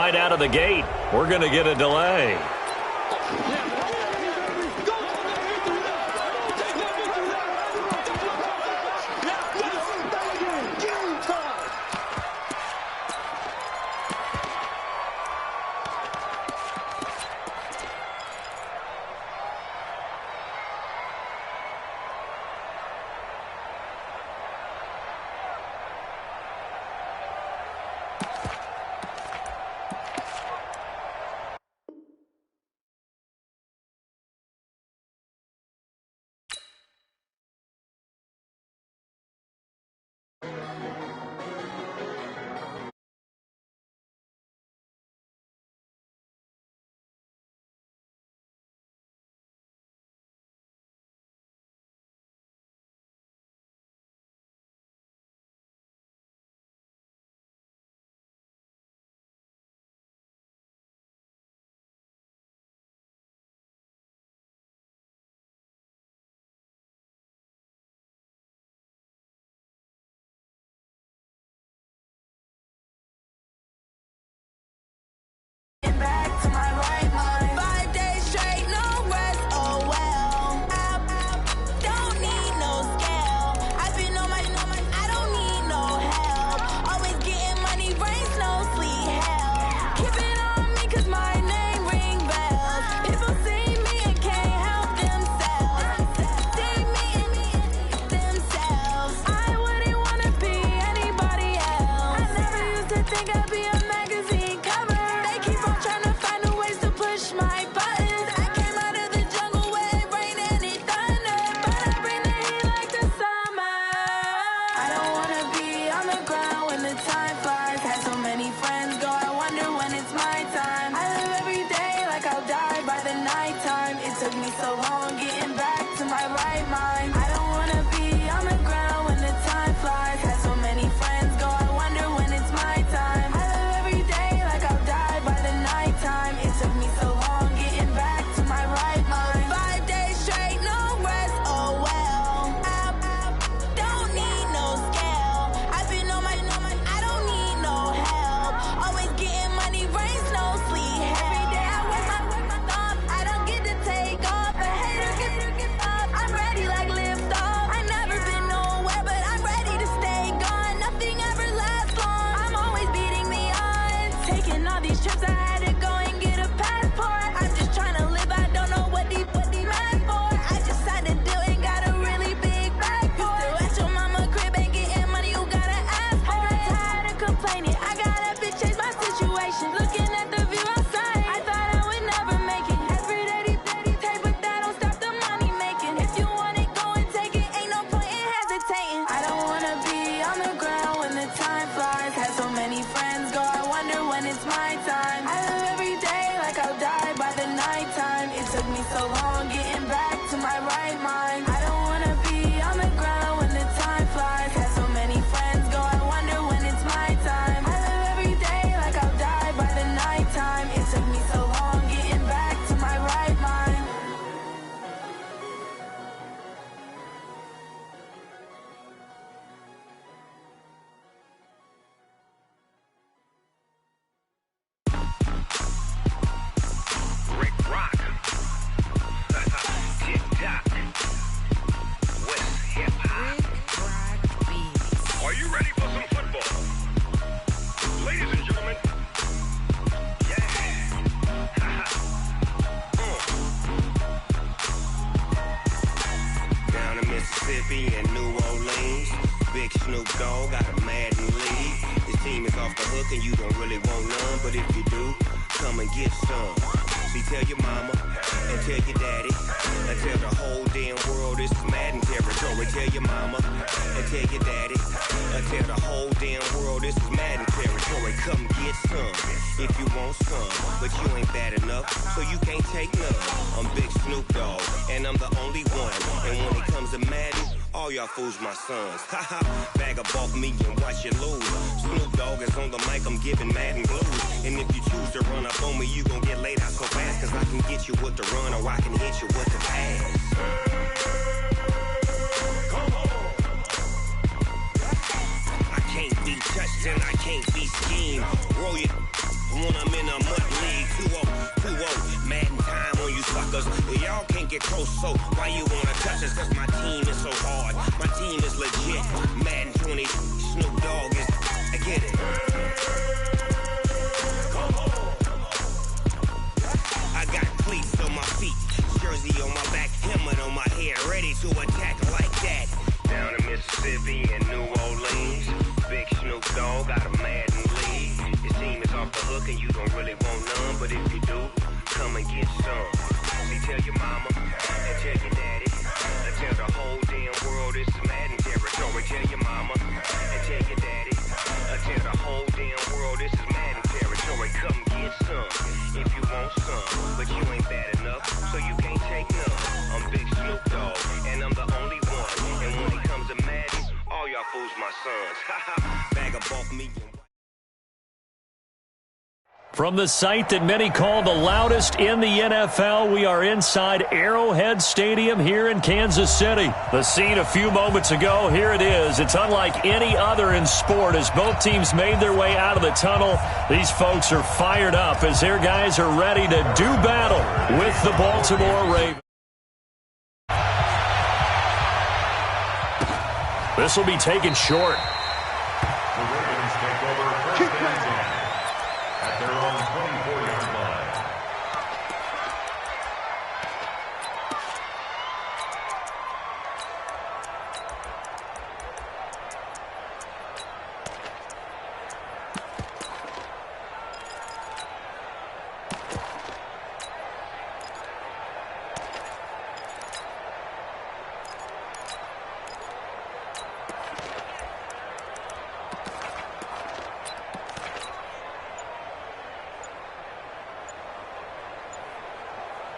right out of the gate. We're going to get a delay. Fools my sons. Haha, bag up off me and watch you lose. Snoop Dogg is on the mic, I'm giving Madden blues. And if you choose to run up on me, you gon' get laid out so fast. Cause I can get you with the run or I can hit you with the pass. Come on. I can't be touched and I can't be schemed. Roll your when I'm in a mud league. 2-0, Madden time on you suckers. Y'all can't get close, so why you wanna touch us? Cause my team is so hard, my team is legit. Madden 20, Snoop Dogg is, I get it. I got cleats on my feet, jersey on my back, helmet on my head, ready to attack like that. Down in Mississippi and New Orleans, Big Snoop Dogg got a Madden league. Your team is off the hook and you don't really want none, but if you do, come and get some. See, tell your mama and tell your daddy, and tell the whole damn world it's Madden territory. Tell your mama and tell your daddy, and tell the whole damn world this is Madden territory. Come get some if you want some, but you ain't bad enough, so you can't take none. I'm Big Snoop Dogg, and I'm the only one. And when it comes to Madden, all y'all fools my sons. Bag of bulk me. From the site that many call the loudest in the NFL, we are inside Arrowhead Stadium here in Kansas City. The scene a few moments ago, here it is. It's unlike any other in sport as both teams made their way out of the tunnel. These folks are fired up as their guys are ready to do battle with the Baltimore Ravens. This will be taken short. The Ravens take over first and 10 at their own 24-yard line.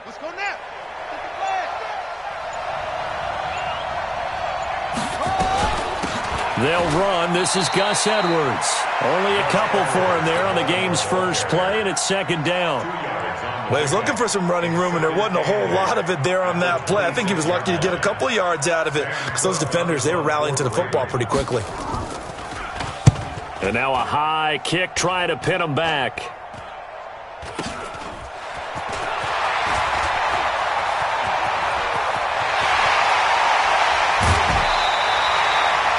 Let's go now. They'll run. This is Gus Edwards. Only a couple for him there on the game's first play, and it's second down. Well, he's looking for some running room, and there wasn't a whole lot of it there on that play. I think he was lucky to get a couple of yards out of it because those defenders, they were rallying to the football pretty quickly. And now a high kick trying to pin him back.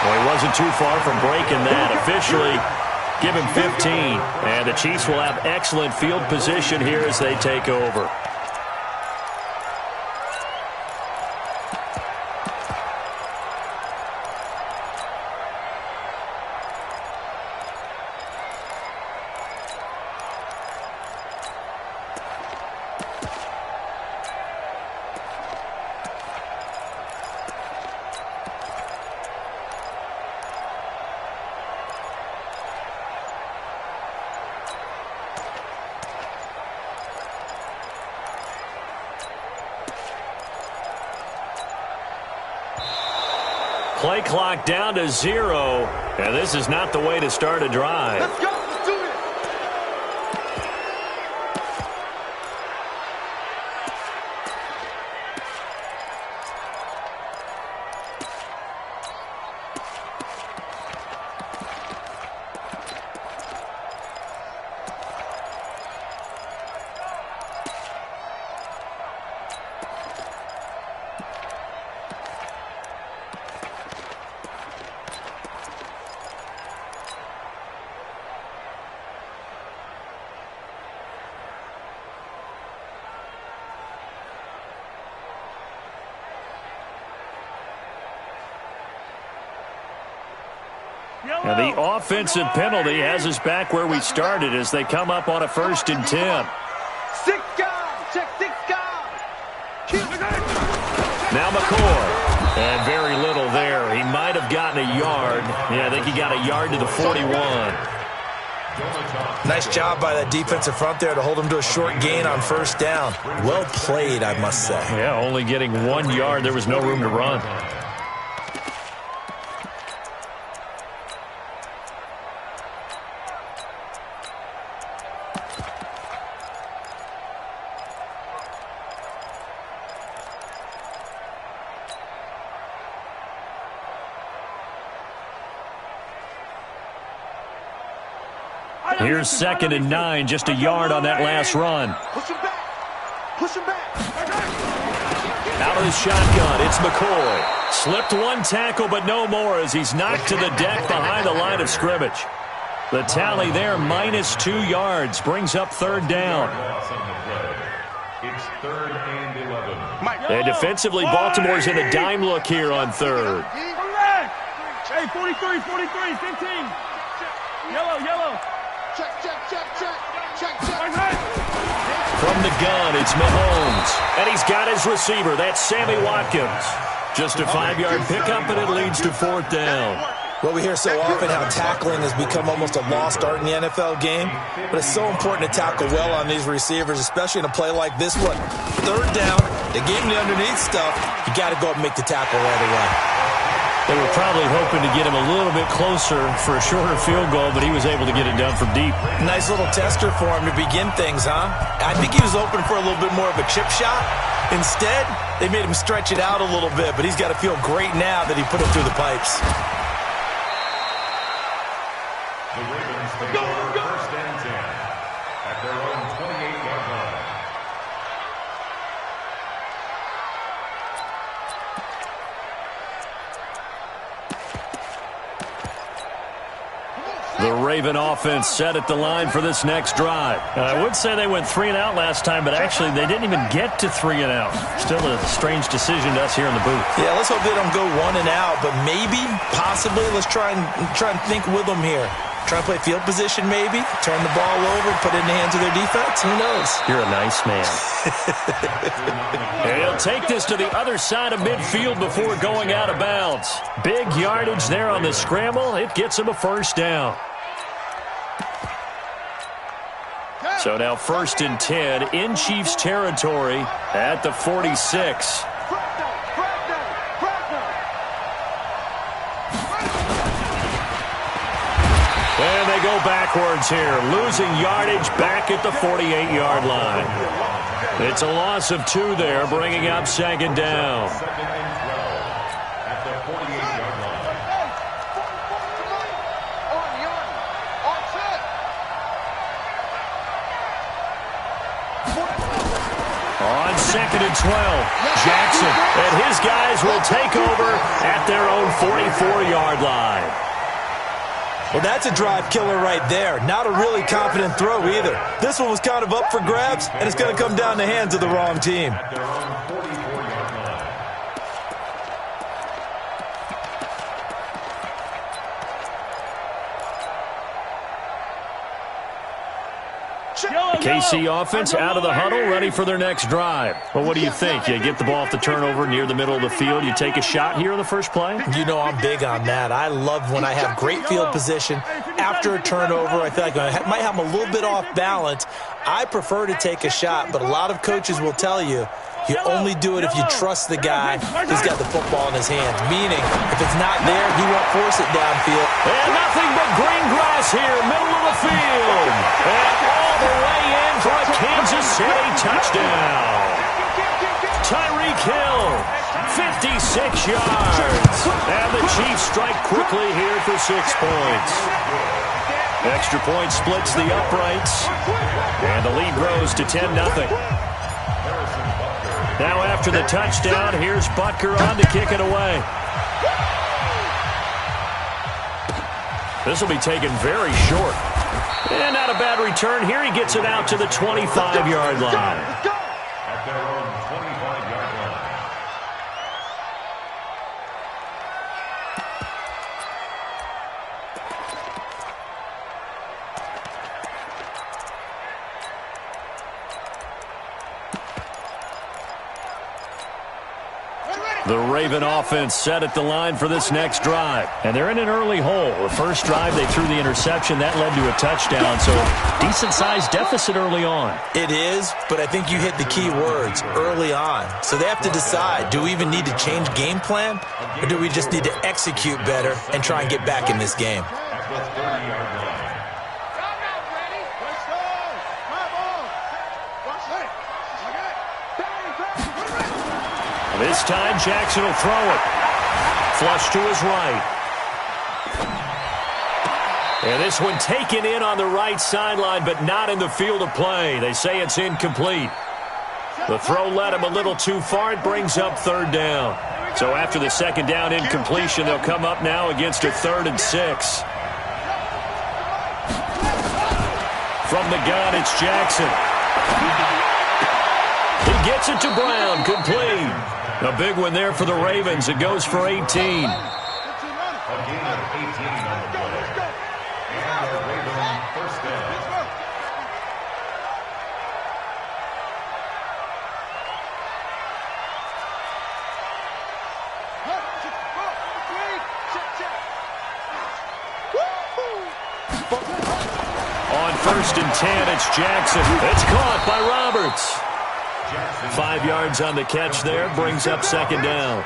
Well, he wasn't too far from breaking that. Officially, give him 15. And the Chiefs will have excellent field position here as they take over. Play clock down to 0, and this is not the way to start a drive. Let's go. Let's do it. And the offensive penalty has us back where we started as they come up on a 1st and 10. 6 guys. Check 6 guys. Now McCord. And very little there. He might have gotten a yard. Yeah, I think he got a yard to the 41. Nice job by that defensive front there to hold him to a short gain on 1st down. Well played, I must say. Yeah, only getting 1 yard. There was no room to run. Here's 2nd and 9, just a yard on that last run. Push him back. Push him back. Out of the shotgun, it's McCoy. Slipped one tackle, but no more as he's knocked to the deck behind the line of scrimmage. The tally there, -2 yards, brings up 3rd down. It's 3rd and 11. And defensively, Baltimore's in a dime look here on 3rd. Hey, 43, 15. Yellow. Check. From the gun, it's Mahomes. And he's got his receiver. That's Sammy Watkins. Just a 5-yard pickup, and it leads to 4th down. Well, we hear so often how tackling has become almost a lost art in the NFL game, but it's so important to tackle well on these receivers, especially in a play like this one. 3rd down, they gave him the underneath stuff. You got to go up and make the tackle right away. They were probably hoping to get him a little bit closer for a shorter field goal, but he was able to get it done from deep. Nice little tester for him to begin things, huh? I think he was open for a little bit more of a chip shot. Instead, they made him stretch it out a little bit, but he's got to feel great now that he put it through the pipes. The Ravens take over 1st and 10 at their own 28-yard line. The Raven offense set at the line for this next drive. I would say they went 3 and out last time, but actually they didn't even get to 3 and out. Still a strange decision to us here in the booth. Yeah, let's hope they don't go 1 and out, but maybe, possibly, let's try and think with them here. Try and play field position maybe, turn the ball over, put it in the hands of their defense. Who knows? You're a nice man. And he'll take this to the other side of midfield before going out of bounds. Big yardage there on the scramble. It gets him a 1st down. So now 1st and 10 in Chiefs territory at the 46. And they go backwards here, losing yardage back at the 48-yard line. It's a loss of 2 there, bringing up 2nd down. 2nd and 12 at the 48-yard line. On 2nd and 12, Jackson and his guys will take over at their own 44-yard line. Well, that's a drive killer right there. Not a really confident throw either. This one was kind of up for grabs, and it's going to come down the hands of the wrong team. At their own 44-yard line. KC offense out of the huddle, ready for their next drive. Well, what do you think? You get the ball off the turnover near the middle of the field. You take a shot here in the first play? You know I'm big on that. I love when I have great field position. After a turnover, I feel like I might have them a little bit off balance. I prefer to take a shot, but a lot of coaches will tell you, you only do it if you trust the guy who's got the football in his hands. Meaning, if it's not there, he won't force it downfield. And nothing but green grass here, middle of the field. And all the way in for a Kansas City touchdown. Tyreek Hill, 56 yards. And the Chiefs strike quickly here for 6 points. Extra point splits the uprights. And the lead grows to 10-0. Now after the touchdown, here's Butker on to kick it away. This will be taken very short. And not a bad return here. He gets it out to the 25-yard line. At their own 25-yard line. The Raven offense set at the line for this next drive. And they're in an early hole. The first drive, they threw the interception. That led to a touchdown. So decent-sized deficit early on. It is, but I think you hit the key words, early on. So they have to decide, do we even need to change game plan? Or do we just need to execute better and try and get back in this game? At the 30-yard line. This time, Jackson will throw it. Flush to his right. And this one taken in on the right sideline, but not in the field of play. They say it's incomplete. The throw led him a little too far. It brings up third down. So after the second down incompletion, they'll come up now against a 3rd and 6. From the gun, it's Jackson. He gets it to Brown, complete. A big one there for the Ravens. It goes for 18. A gain of 18 on the play. And a Raven first down. On 1st and 10, it's Jackson. It's caught by Roberts. 5 yards on the catch there, brings up second down.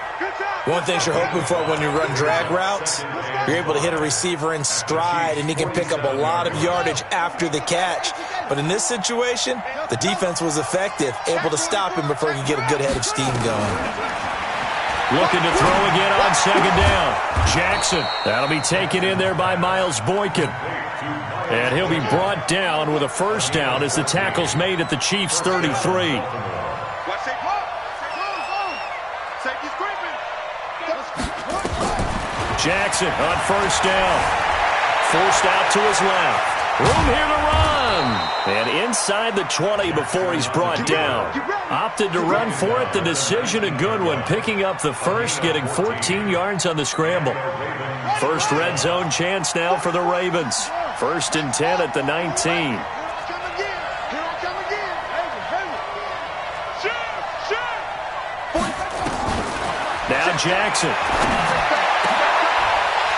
One thing you're hoping for when you run drag routes, you're able to hit a receiver in stride, and he can pick up a lot of yardage after the catch. But in this situation, the defense was effective, able to stop him before he could get a good head of steam going. Looking to throw again on second down. Jackson, that'll be taken in there by Miles Boykin. And he'll be brought down with a first down as the tackle's made at the Chiefs' 33. Jackson on first down. Forced out to his left. Room here to run. And inside the 20 before he's brought down. Opted to run for it. The decision a good one. Picking up the first, getting 14 yards on the scramble. First red zone chance now for the Ravens. 1st and 10 at the 19. Now Jackson.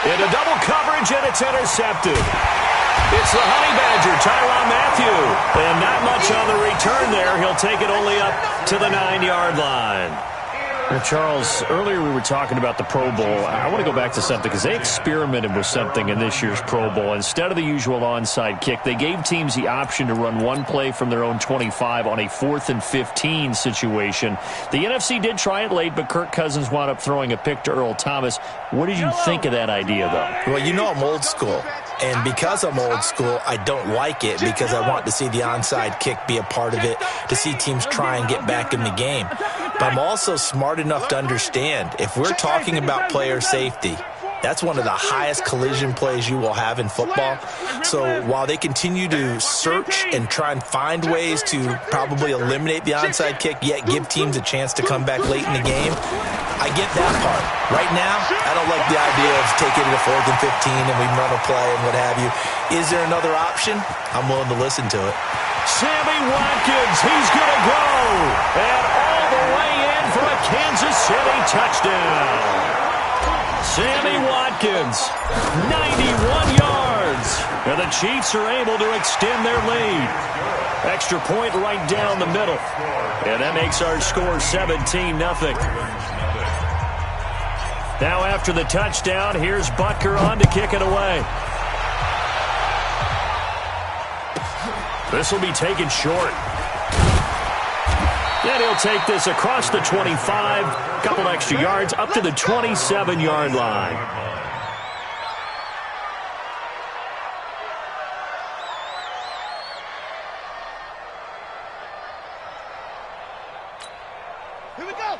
Into double coverage, and it's intercepted. It's the Honey Badger, Tyrann Mathieu. And not much on the return there. He'll take it only up to the 9-yard line. Now, Charles, earlier we were talking about the Pro Bowl. I want to go back to something because they experimented with something in this year's Pro Bowl. Instead of the usual onside kick, they gave teams the option to run one play from their own 25 on a 4th and 15 situation. The NFC did try it late, but Kirk Cousins wound up throwing a pick to Earl Thomas. What did you think of that idea, though? Well, you know I'm old school. And because I'm old school, I don't like it because I want to see the onside kick be a part of it, to see teams try and get back in the game. But I'm also smart enough to understand if we're talking about player safety, that's one of the highest collision plays you will have in football. So while they continue to search and try and find ways to probably eliminate the onside kick, yet give teams a chance to come back late in the game, I get that part. Right now, I don't like the idea of taking it to 4th and 15 and we run a play and what have you. Is there another option? I'm willing to listen to it. Sammy Watkins, he's going to go. And all the way in for a Kansas City touchdown. Sammy Watkins, 91 yards. And the Chiefs are able to extend their lead. Extra point right down the middle. And that makes our score 17-0. Now after the touchdown, here's Butker on to kick it away. This will be taken short. And he'll take this across the 25, couple extra yards, up to the 27-yard line.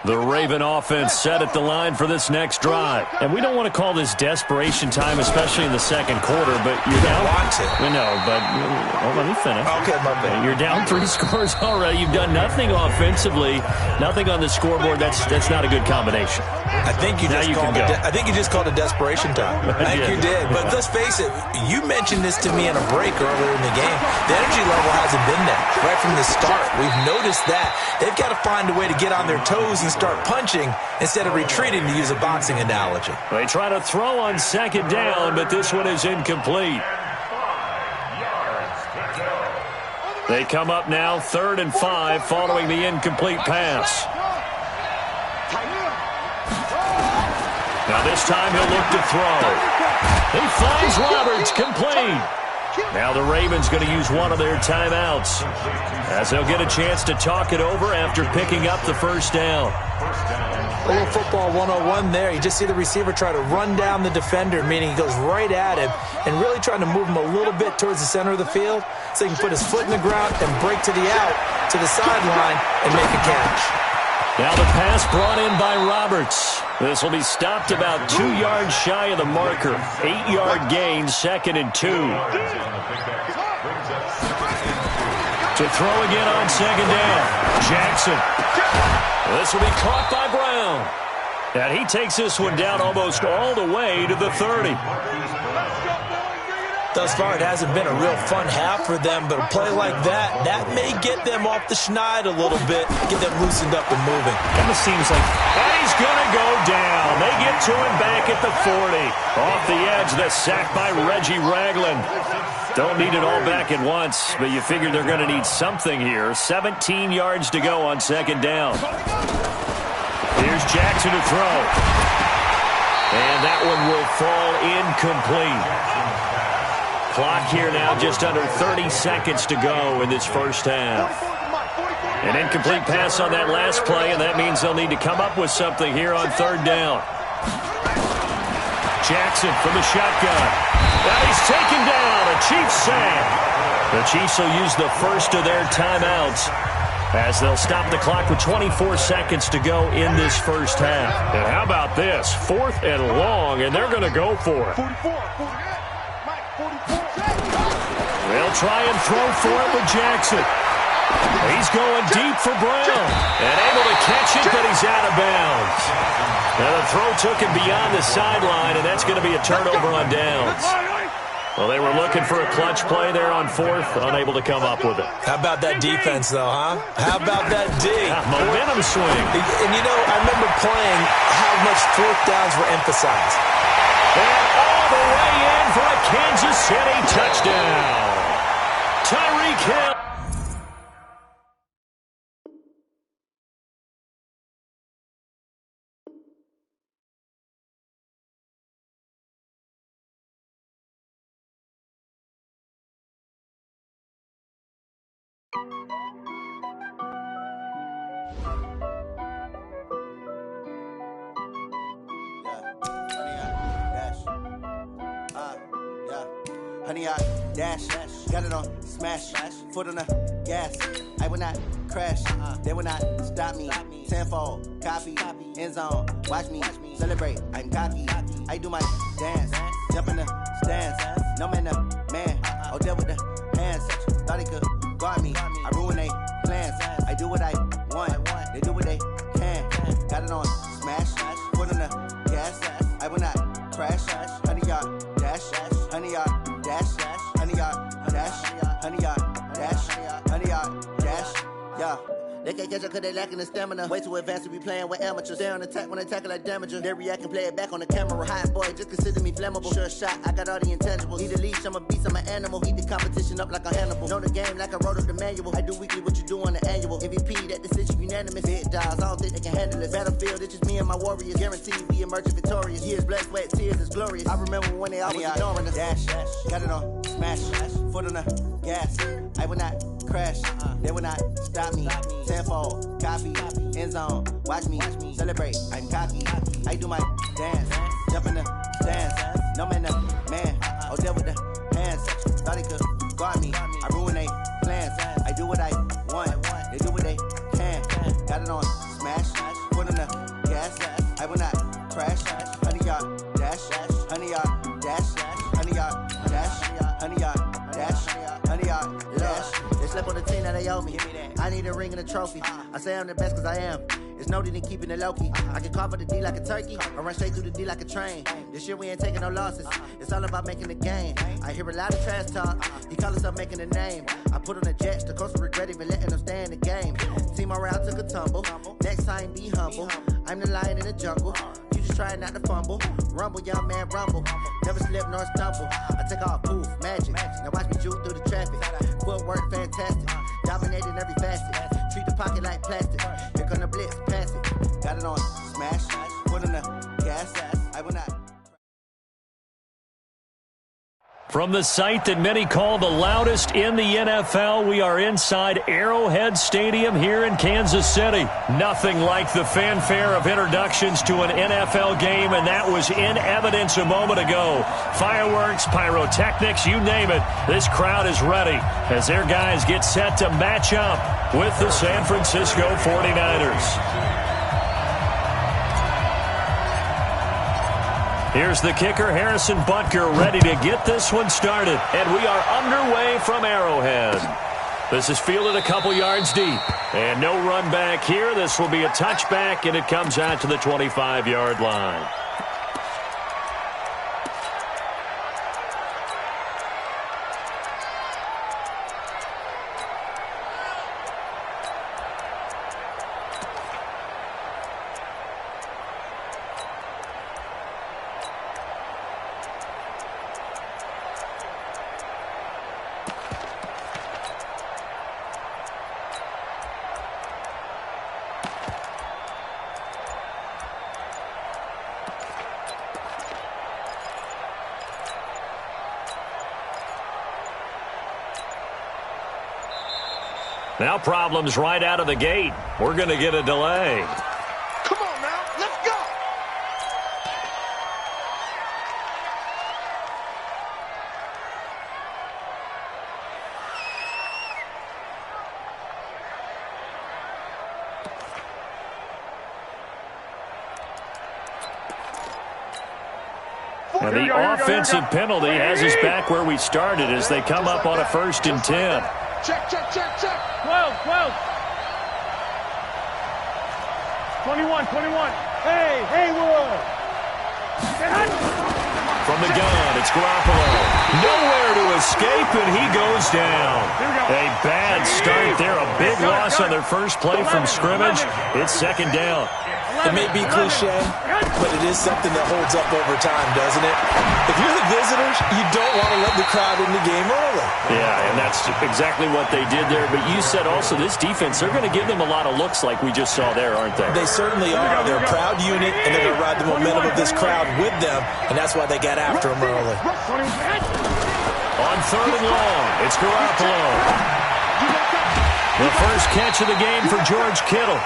The Raven offense set at the line for this next drive. And we don't want to call this desperation time, especially in the second quarter, but you're down. We know, but let me finish. Okay, my bad. You're down 3 scores already. You've done nothing offensively, nothing on the scoreboard. That's not a good combination. I think you just called it desperation time. I think you did. But let's face it, you mentioned this to me in a break earlier in the game. The energy level hasn't been there right from the start. We've noticed that. They've got to find a way to get on their toes and start punching instead of retreating, to use a boxing analogy. They try to throw on second down, but this one is incomplete. They come up now 3rd and 5 following the incomplete pass. Now this time he'll look to throw. He finds Roberts, complete. Now the Ravens going to use one of their timeouts as they'll get a chance to talk it over after picking up the first down. A little football 101 there. You just see the receiver try to run down the defender, meaning he goes right at him and really trying to move him a little bit towards the center of the field so he can put his foot in the ground and break to the out, to the sideline, and make a catch. Now the pass brought in by Roberts. This will be stopped about 2 yards shy of the marker. 8-yard gain, 2nd and 2. To throw again on 2nd down. Jackson. This will be caught by Brown. And he takes this one down almost all the way to the 30. Thus far, it hasn't been a real fun half for them, but a play like that may get them off the schneid a little bit, get them loosened up and moving. Kind of seems like, and he's going to go down. They get to him back at the 40. Off the edge, the sack by Reggie Ragland. Don't need it all back at once, but you figure they're going to need something here. 17 yards to go on 2nd down. Here's Jackson to throw. And that one will fall incomplete. Clock here now just under 30 seconds to go in this first half. An incomplete pass on that last play, and that means they'll need to come up with something here on 3rd down. Jackson from the shotgun. Now he's taken down. A Chiefs sack. The Chiefs will use the first of their timeouts as they'll stop the clock with 24 seconds to go in this first half. And how about this? 4th and long, and they're going to go for it. They'll try and throw for it with Jackson. He's going deep for Brown. And able to catch it, but he's out of bounds. Now the throw took him beyond the sideline, and that's going to be a turnover on downs. Well, they were looking for a clutch play there on 4th, unable to come up with it. How about that defense, though, huh? How about that D? Momentum swing. And, you know, I remember playing how much 4th downs were emphasized. And all the way in for a Kansas City touchdown. Tyreek Hill. Honey, I dash, got it on smash, foot on the gas. I will not crash, they will not stop me. Tenfold, copy, end zone, watch me celebrate. I'm cocky, I do my dance, jump in the stands. No man, man, oh, there with the hands. Thought he could guard me, I ruin they plans. I do what I want, they do what they can. Got it on smash, foot on the gas. I will not crash, honey, y'all dash, honey, y'all. Dash, honey yard, dash, honey yard, dash, honey yard, dash, yeah. They can't catch up cause they lacking the stamina. Way too advanced to be playing with amateurs. Stay on attack when they tackle like damager. They react and play it back on the camera. Hot boy, just consider me flammable. Sure shot, I got all the intangibles. Need a leash, I'm a beast, I'm an animal. Eat the competition up like a Hannibal. Know the game like I wrote up the manual. I do weekly what you do on the annual. MVP, that decision unanimous. Big dogs, I don't think they can handle it. Battlefield, it's just me and my warriors. Guaranteed we emerging victorious. Years, blood, sweat, tears, is glorious. I remember when they always ignoring us. Dash, got it on smash, foot on the gas. I will not crash, they will not stop me. Tenfold, copy, end zone, watch me celebrate. I'm cocky, I do my dance, jump in the stands. No man, man, oh, there with the hands. Thought he could guard me, I ruin they plans. I do what I want, they do what they can. Got it on smash, foot on the gas. I will not crash, honey yard, dash, honey yard, dash, honey yard, dash, honey yard, dash, honey yard, dash. They slept on the team that they owe me. I need a ring and a trophy. I say I'm the best cause I am. It's no need in keeping it low-key. I can carve up the D like a turkey, or run straight through the D like a train. This year we ain't taking no losses. It's all about making the game. I hear a lot of trash talk. He call himself making a name. I put on the Jets, the coach will regret even letting them stay in the game. Team morale took a tumble. Next time be humble. I'm the lion in the jungle. You just try not to fumble. Rumble, young man, rumble. Never slip nor stumble. I take off, poof, magic. Now watch me juke through the traffic. Footwork fantastic. Dominating every facet. Treat the pocket like plastic. Here come the blitz, pass it. Got it on smash. Foot on the gas. I will not. From the site that many call the loudest in the NFL, we are inside Arrowhead Stadium here in Kansas City. Nothing like the fanfare of introductions to an NFL game, and that was in evidence a moment ago. Fireworks, pyrotechnics, you name it. This crowd is ready as their guys get set to match up with the San Francisco 49ers. Here's the kicker, Harrison Butker, ready to get this one started. And we are underway from Arrowhead. This is fielded a couple yards deep. And no run back here. This will be a touchback, and it comes out to the 25-yard line. Now problems right out of the gate. We're going to get a delay. Come on now, let's go. And the offensive penalty has us back where we started as they come up on a 1st and 10. Check, check, check, check. 12, 12. 21, 21. Hey, Haywood. From the gun, it's Garoppolo. Nowhere to escape, and he goes down. A bad start there. A big loss on their first play from scrimmage. It's 2nd down. It may be cliche, but it is something that holds up over time, doesn't it? If you're the visitors, you don't want to let the crowd in the game early. Yeah, and that's exactly what they did there. But you said also this defense, they're going to give them a lot of looks like we just saw there, aren't they? They certainly are. They're a proud unit, and they're going to ride the momentum of this crowd with them, and that's why they got after them early. On 3rd and long, it's Garoppolo. The first catch of the game for George Kittle.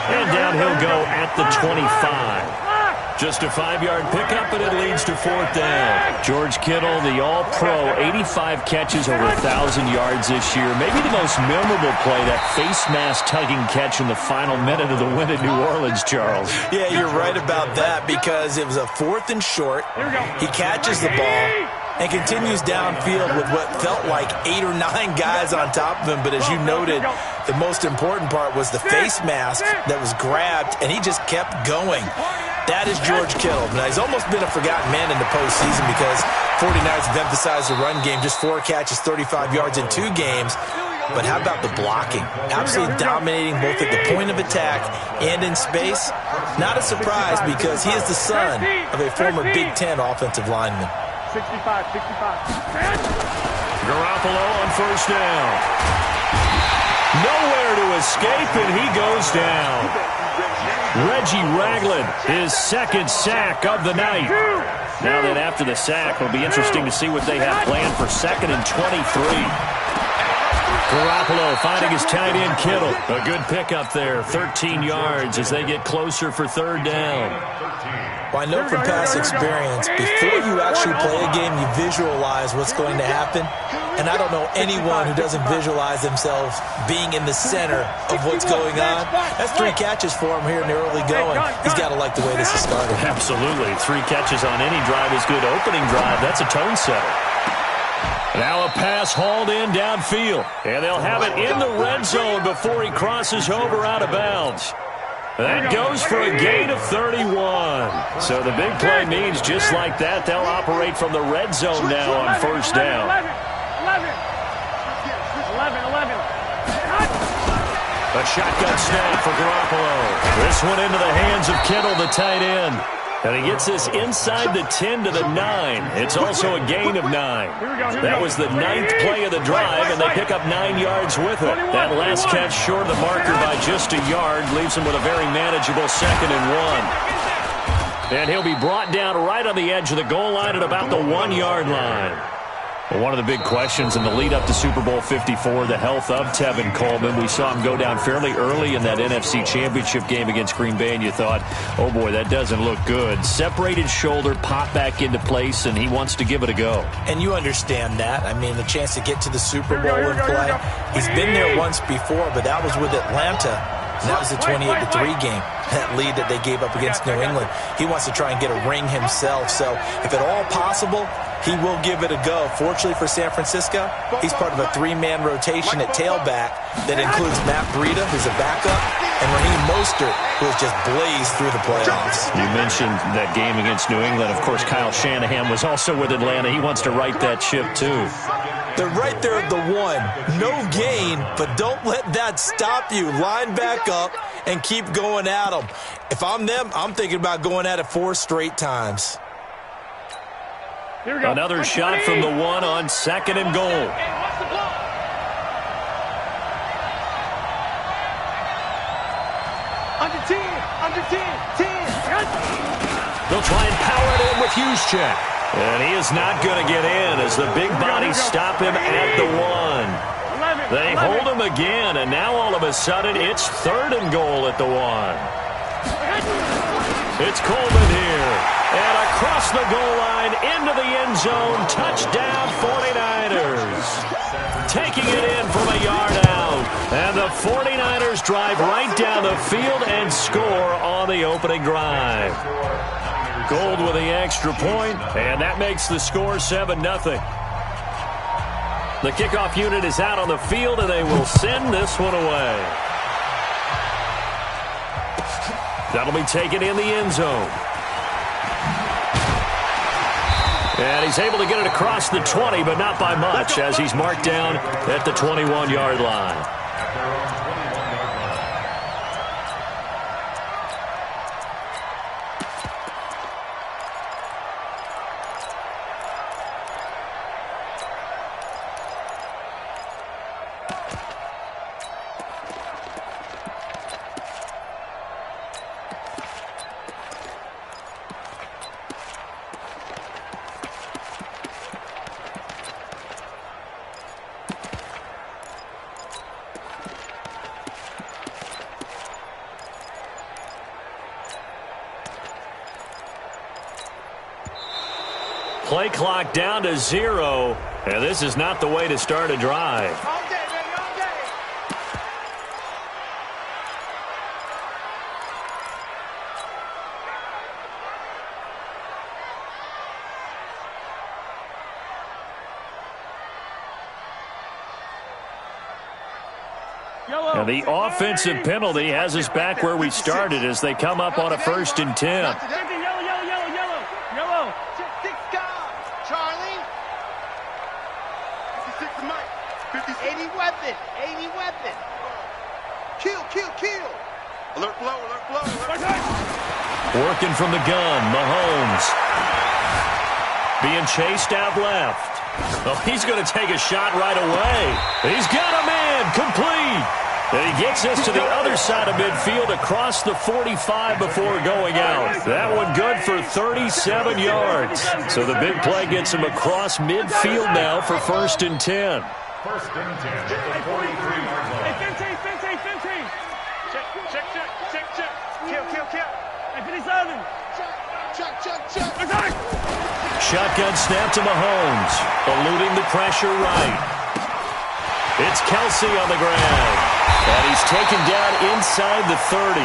And down he'll go at the 25. Just a 5-yard pickup, and it leads to 4th down. George Kittle, the all-pro, 85 catches, over 1,000 yards this year. Maybe the most memorable play, that face mask tugging catch in the final minute of the win at New Orleans, Charles. Yeah, you're right about that because it was a 4th and short. He catches the ball and continues downfield with what felt like 8 or 9 guys on top of him. But as you noted, the most important part was the face mask that was grabbed, and he just kept going. That is George Kittle. Now, he's almost been a forgotten man in the postseason because 49ers have emphasized the run game, just 4 catches, 35 yards in 2 games. But how about the blocking? Absolutely dominating both at the point of attack and in space. Not a surprise because he is the son of a former Big Ten offensive lineman. 65. Garoppolo on 1st down. Nowhere to escape, and he goes down. Reggie Ragland, his 2nd sack of the night. Now that after the sack, it'll be interesting to see what they have planned for 2nd and 23. Garoppolo finding his tight end Kittle. A good pickup there, 13 yards as they get closer for 3rd down. Well, I know from past experience, before you actually play a game, you visualize what's going to happen. And I don't know anyone who doesn't visualize themselves being in the center of what's going on. That's 3 catches for him here in the early going. He's got to like the way this is started. Absolutely. 3 catches on any drive is good. Opening drive, that's a tone setter. Now a pass hauled in downfield. And they'll have it in the red zone before he crosses over out of bounds. That goes for a gain of 31. So the big play means just like that, they'll operate from the red zone now on 1st down. 11. A shotgun snap for Garoppolo. This one into the hands of Kittle, the tight end. And he gets this inside the 10 to the 9. It's also a gain of 9. That was the 9th play of the drive, and they pick up 9 yards with it. That last catch short of the marker by just a yard leaves them with a very manageable 2nd and 1. And he'll be brought down right on the edge of the goal line at about the 1-yard line. Well, one of the big questions in the lead-up to Super Bowl 54, the health of Tevin Coleman. We saw him go down fairly early in that NFC Championship game against Green Bay, and you thought, oh, boy, that doesn't look good. Separated shoulder, popped back into place, and he wants to give it a go. And you understand that. I mean, the chance to get to the Super Bowl and play. He's been there once before, but that was with Atlanta, and that was the 28-3 game. That lead that they gave up against New England. He wants to try and get a ring himself. So if at all possible, he will give it a go. Fortunately for San Francisco, he's part of a 3-man rotation at tailback that includes Matt Breida, who's a backup, and Raheem Mostert, who has just blazed through the playoffs. You mentioned that game against New England. Of course, Kyle Shanahan was also with Atlanta. He wants to right that ship, too. They're right there at the 1. No gain, but don't let that stop you. Line back up and keep going at them. If I'm them, I'm thinking about going at it 4 straight times. Here we go. Another shot from the 1 on 2nd and goal. Under 10, under 10, 10. They'll try and power it in with Juszczyk. And he is not going to get in as the big bodies stop him at the 1. They hold him again, and now all of a sudden it's 3rd and goal at the 1. It's Coleman here. And across the goal line into the end zone. Touchdown 49ers. Taking it in from a yard out. And the 49ers drive right down the field and score on the opening drive. Gold with the extra point, and that makes the score 7-0. The kickoff unit is out on the field, and they will send this one away. That'll be taken in the end zone. And he's able to get it across the 20, but not by much, as he's marked down at the 21-yard line. Play clock down to 0, and this is not the way to start a drive. All day, baby, all day. And the offensive penalty has us back where we started as they come up on a 1st and 10. Yellow. Charlie. 56 to Mike. 80 weapon. Kill. Alert blow. Working from the gun, Mahomes. Being chased out left. Oh, he's going to take a shot right away. He's got a man, complete. And he gets us to the other side of midfield across the 45 before going out. That one good for 37 yards. So the big play gets him across midfield now for 1st and 10. 1st and 10 at the 43-yard line. Hey, Fintane. Check. Kill. Hey, 57. Check. Shotgun snap to Mahomes. Eluding the pressure right. It's Kelsey on the ground. And he's taken down inside the 30.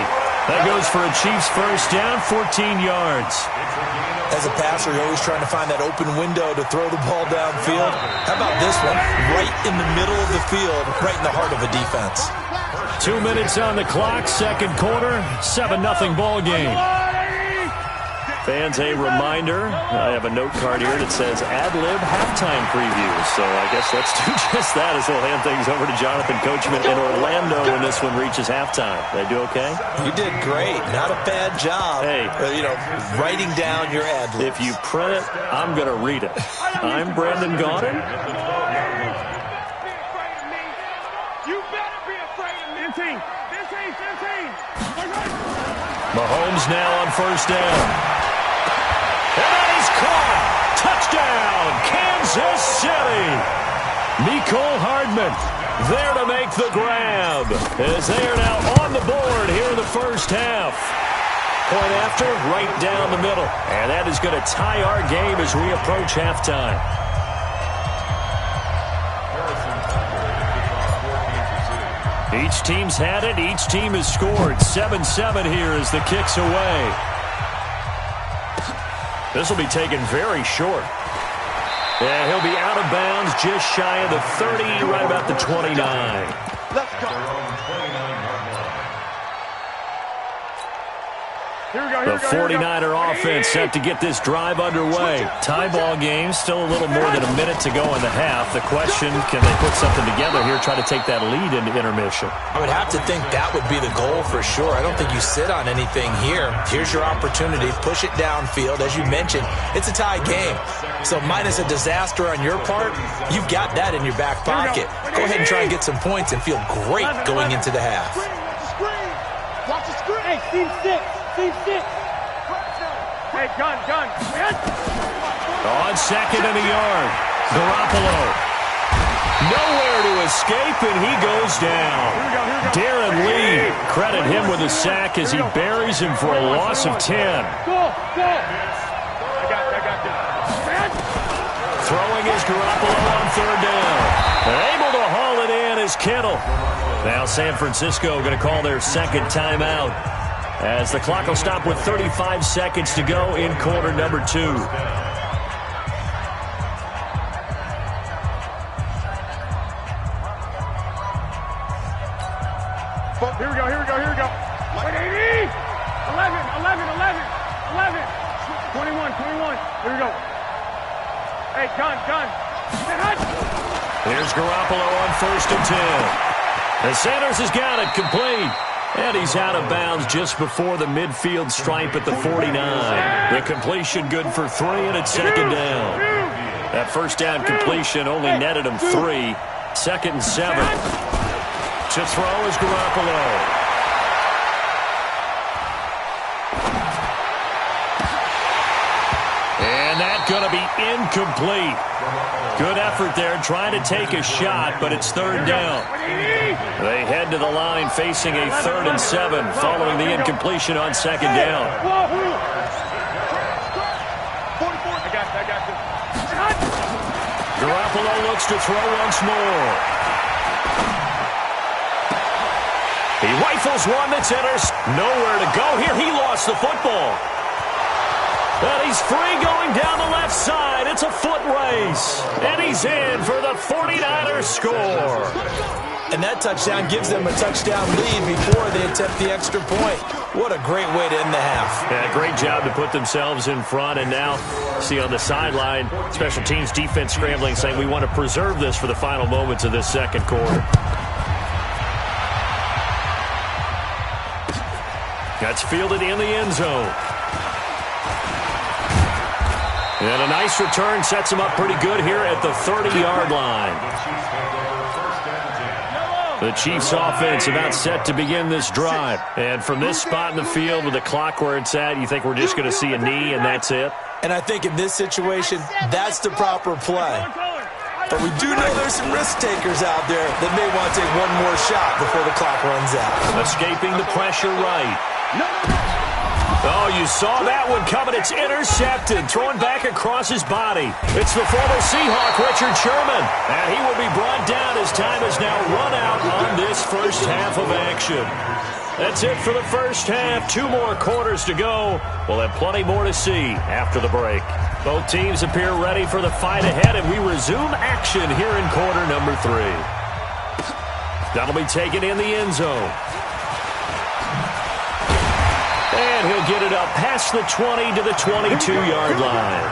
That goes for a Chiefs 1st down, 14 yards. As a passer, you're always trying to find that open window to throw the ball downfield. How about this one? Right in the middle of the field, right in the heart of a defense. 2 minutes on the clock, 2nd quarter, 7-0 ball game. Fans, a reminder, I have a note card here that says ad-lib halftime preview. So I guess let's do just that as we'll hand things over to Jonathan Coachman in Orlando when this one reaches halftime. Did I do okay? You did great. Not a bad job. Hey. Writing down your ad-libs. If you print it, I'm going to read it. I'm Brandon Gaudin. You better be afraid of me. 15. Mahomes now on 1st down. caught. Touchdown, Kansas City. Nicole Hardman there to make the grab, as they are now on the board here in the first half. Point after, right down the middle. And that is going to tie our game as we approach halftime. Each team's had it. Each team has scored. 7-7 here as the kick's away. This will be taken very short. Yeah, he'll be out of bounds just shy of the 30, right about the 29. Let's go. The 49er offense set to get this drive underway. Tie ball game, still a little more than a minute to go in the half. The question, can they put something together here, try to take that lead into intermission? I would have to think that would be the goal for sure. I don't think you sit on anything here. Here's your opportunity. Push it downfield. As you mentioned, it's a tie game. So minus a disaster on your part, you've got that in your back pocket. Go ahead and try and get some points and feel great going into the half. Watch the screen. Hey, team six. Team six. Hey, gun. On second and a yard, Garoppolo. Nowhere to escape, and he goes down. Darren Lee, credit him with a sack as he buries him for a loss of 10. Go. I got this. Throwing is Garoppolo on third down. Able to haul it in is Kittle. Now San Francisco going to call their second timeout, as the clock will stop with 35 seconds to go in quarter number 2. Here we go. 180. 11. 21. Here we go. Hey, gun. Here's Garoppolo on first and 10. And Sanders has got it complete. And he's out of bounds just before the midfield stripe at the 49. The completion good for 3, and it's second down. That first down completion only netted him 3. Second and 7. To throw is Garoppolo. And that's going to be incomplete. Good effort there, trying to take a shot, but it's third down. They head to the line facing a 3rd and 7 following the incompletion on second down. Garoppolo looks to throw once more. He rifles one that's nowhere to go here. He lost the football. But he's free going down the left side. It's a foot race. And he's in for the 49ers score. And that touchdown gives them a touchdown lead before they attempt the extra point. What a great way to end the half. Yeah, great job to put themselves in front. And now, see on the sideline, special teams defense scrambling, saying we want to preserve this for the final moments of this second quarter. That's fielded in the end zone. And a nice return sets him up pretty good here at the 30-yard line. The Chiefs offense about set to begin this drive. And from this spot in the field with the clock where it's at, you think we're just going to see a knee and that's it? And I think in this situation, that's the proper play. But we do know there's some risk takers out there that may want to take one more shot before the clock runs out. Escaping the pressure right. Oh, you saw that one coming. It's intercepted. Thrown back across his body. It's the former Seahawk, Richard Sherman. And he will be brought down as time has now run out on this first half of action. That's it for the first half. 2 more quarters to go. We'll have plenty more to see after the break. Both teams appear ready for the fight ahead, and we resume action here in quarter number 3. That'll be taken in the end zone. And he'll get it up past the 20 to the 22-yard line.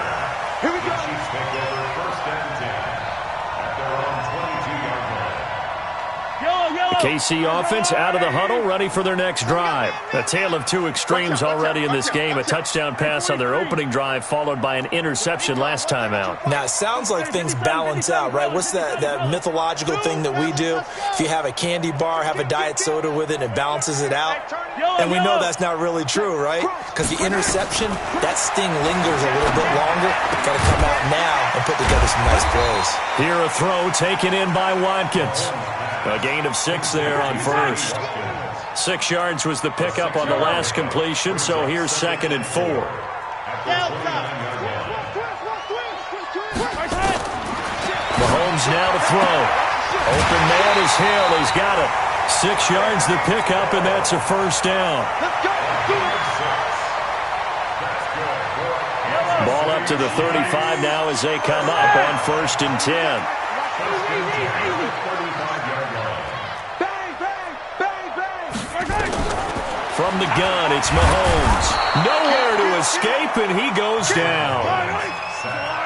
Here we go. Chiefs take over first and 10 at their own 22-yard line. Yellow. KC offense out of the huddle, ready for their next drive. A tale of two extremes already in this game. A touchdown pass on their opening drive, followed by an interception last time out. Now, it sounds like things balance out, right? What's that mythological thing that we do? If you have a candy bar, have a diet soda with it, it balances it out. And we know that's not really true, right? Because the interception, that sting lingers a little bit longer. Got to come out now and put together some nice plays. Here a throw taken in by Watkins. A gain of 6 there on first. 6 yards was the pickup on the last completion, so here's 2nd and 4. Mahomes now to throw. Open man is Hill. He's got it. 6 yards the pickup, and that's a first down. Ball up to the 35 now as they come up on 1st and 10. From the gun, it's Mahomes. Nowhere to escape, and he goes down.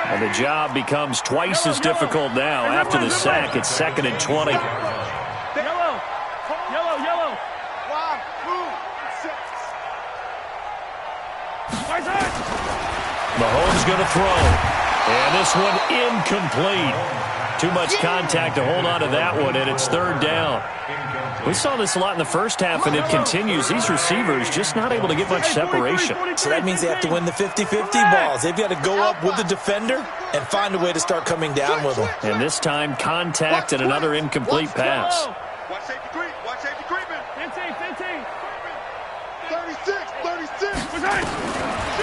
And the job becomes twice as difficult now. After the sack, it's 2nd and 20. Mahomes going to throw. And this one incomplete. Too much contact to hold on to that one, and it's 3rd down. We saw this a lot in the first half, and it continues. These receivers just not able to get much separation. So that means they have to win the 50-50 balls. They've got to go up with the defender and find a way to start coming down with them. And this time, contact and another incomplete pass. Watch safety creep. Watch safety creeping. 15. 36.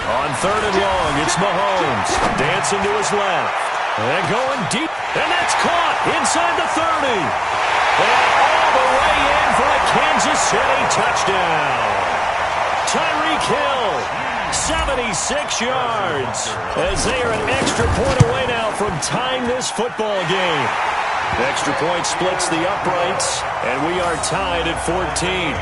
On 3rd and long, it's Mahomes. Dancing to his left. And going deep. And that's caught inside the 30. And all the way in for a Kansas City touchdown. Tyreek Hill, 76 yards. As they are an extra point away now from tying this football game. Extra point splits the uprights, and we are tied at 14.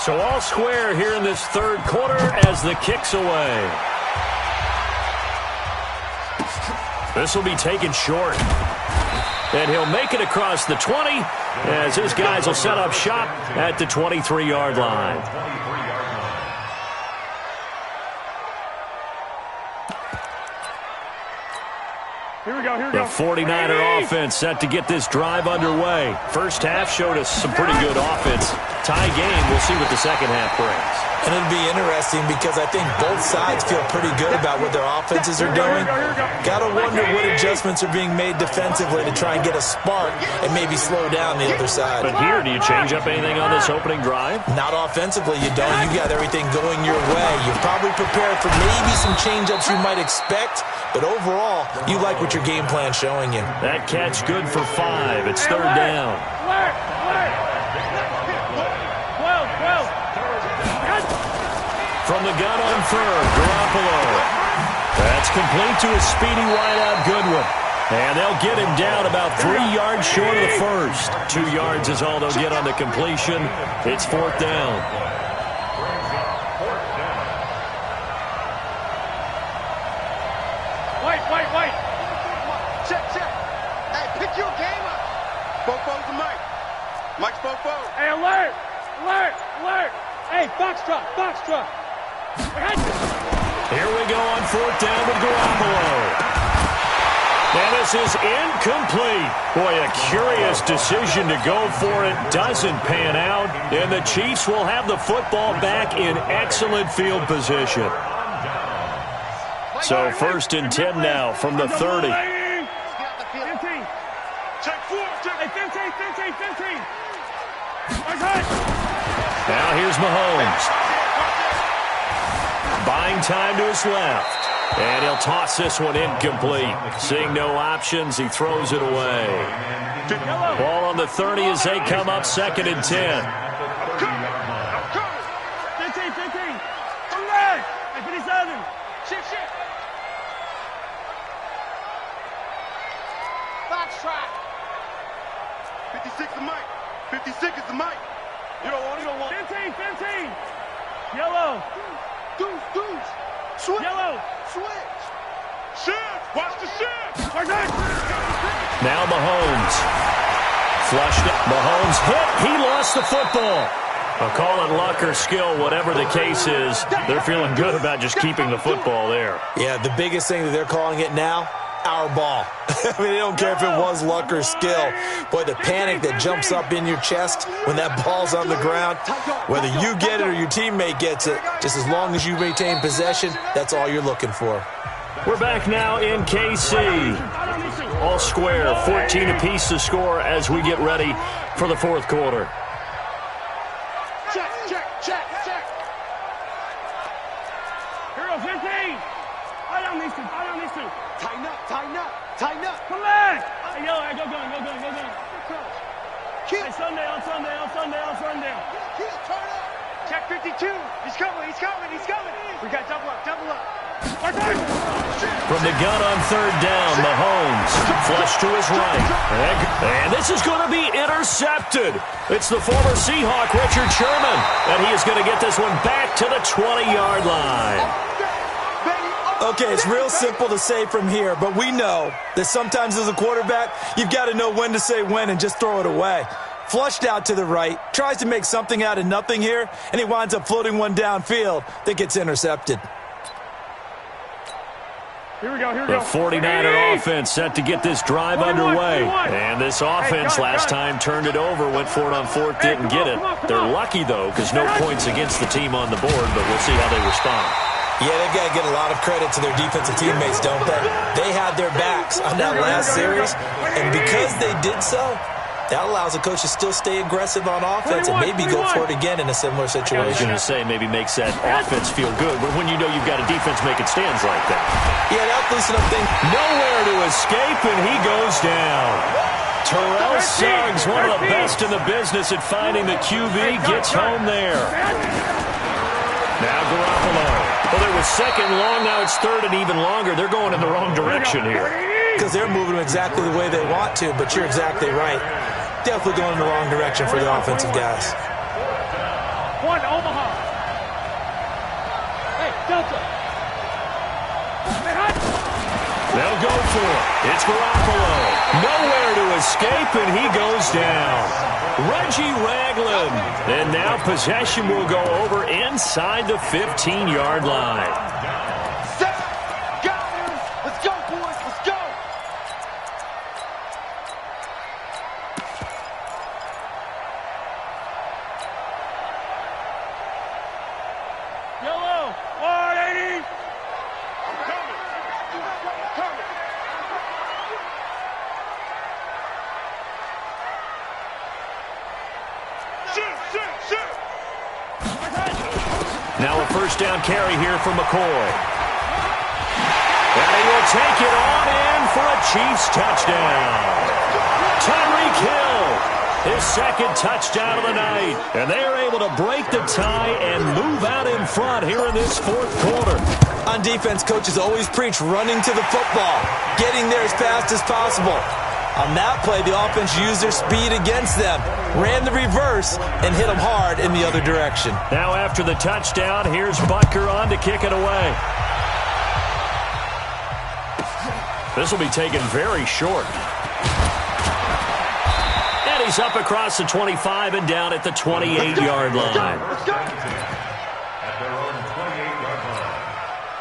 So all square here in this 3rd quarter as the kick's away. This will be taken short. And he'll make it across the 20 as his guys will set up shop at the 23-yard line. Here we go. The 49er offense set to get this drive underway. First half showed us some pretty good offense. Tie game, we'll see what the second half brings. And it'll be interesting because I think both sides feel pretty good about what their offenses are doing. Got to wonder what adjustments are being made defensively to try and get a spark and maybe slow down the other side. But here, do you change up anything on this opening drive? Not offensively, you don't. You got everything going your way. You're probably prepared for maybe some change-ups you might expect, but overall, you like what your game plan's showing you. That catch good for 5. It's 3rd down. From the gun on 3rd, Garoppolo. That's complete to a speedy wideout Goodwin. And they'll get him down about 3 yards short of the first. 2 yards is all they'll get on the completion. It's 4th down. Wait. Check. Hey, pick your game up. Bofo's the mic. Mike's Bofo. Hey, alert. Hey, Foxtrot. Here we go on 4th down with Garoppolo. And this is incomplete. Boy, a curious decision to go for it. Doesn't pan out. And the Chiefs will have the football back in excellent field position. So 1st and 10 now from the 30. 15. Check 4. Hey, 15. Now here's Mahomes. Buying time to his left. And he'll toss this one incomplete. Seeing no options, he throws it away. Ball on the 30 as they come up 2nd and 10. 15. Hey, 57. Shit. try. 56 is Mike. 56 is the Mike. You don't want. 15. Yellow. Deuce. Switch. Yellow. Switch. Shift. Watch the shift. Now Mahomes. Flushed it. Mahomes hit. He lost the football. I'll call it luck or skill, whatever the case is. They're feeling good about just keeping the football there. Yeah, the biggest thing that they're calling it now, our ball. I mean, they don't care if it was luck or skill. Boy, the panic that jumps up in your chest when that ball's on the ground, whether you get it or your teammate gets it, just as long as you maintain possession, that's all you're looking for. We're back now in KC. All square, 14 apiece to score as we get ready for the fourth quarter. Check. Here goes 15. I don't need to. Tighten up. Come back. Hey, go gun. Keep. Hey, Sunday. Keep, turn up. Check 52. He's coming. We got double up. From the gun on third down, Mahomes flush to his right. And this is going to be intercepted. It's the former Seahawk, Richard Sherman. And he is going to get this one back to the 20-yard line. Okay, it's real simple to say from here, but we know that sometimes as a quarterback, you've got to know when to say when and just throw it away. Flushed out to the right, tries to make something out of nothing here, and he winds up floating one downfield that gets intercepted. Here we go. The 49er offense set to get this drive underway. And this offense last time turned it over, went for it on fourth, didn't get it. They're lucky, though, because no points against the team on the board, but we'll see how they respond. Yeah, they've got to get a lot of credit to their defensive teammates, don't they? They had their backs on that last series, and because they did so, that allows the coach to still stay aggressive on offense and maybe go for it again in a similar situation. I was going to say maybe makes that offense feel good, but when you know you've got a defense making stands like that. Yeah, that'll loosen up things. Nowhere to escape, and he goes down. Terrell Suggs, one of the best in the business at finding the QB, gets home there. Now Garoppolo. Well, there was second long, now it's third and even longer. They're going in the wrong direction here. Because they're moving exactly the way they want to, but you're exactly right. Definitely going in the wrong direction for the offensive guys. One, Omaha. Hey, Delta. They'll go for it. It's Garoppolo. Nowhere to escape, and he goes down. Reggie Ragland. And now possession will go over inside the 15-yard line. Let's go, boys. Let's go. Yellow. 180. I'm coming. Shoot. Now a first down carry here from McCoy. And he will take it on in for a Chiefs touchdown. Tyreek Hill, his second touchdown of the night. And they are able to break the tie and move out in front here in this fourth quarter. On defense, coaches always preach running to the football, getting there as fast as possible. On that play, the offense used their speed against them, ran the reverse, and hit them hard in the other direction. Now after the touchdown, here's Butker on to kick it away. This will be taken very short. And he's up across the 25 and down at the 28-yard line. At their own 28-yard line.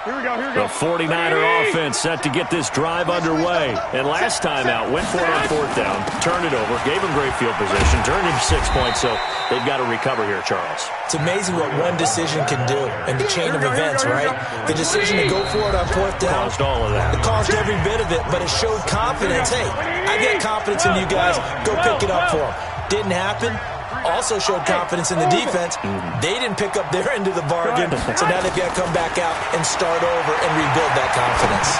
Here we go. The 49er offense set to get this drive underway. And last time out, went for it on fourth down, turned it over, gave him great field position, turned into 6 points, so they've got to recover here, Charles. It's amazing what one decision can do in the chain of events, right? The decision to go for it on fourth down. Caused all of that. It caused every bit of it, but it showed confidence. Hey, I got confidence in you guys. Go pick it up for them. Didn't happen. Also showed confidence in the defense. They didn't pick up their end of the bargain, so now they've got to come back out and start over and rebuild that confidence.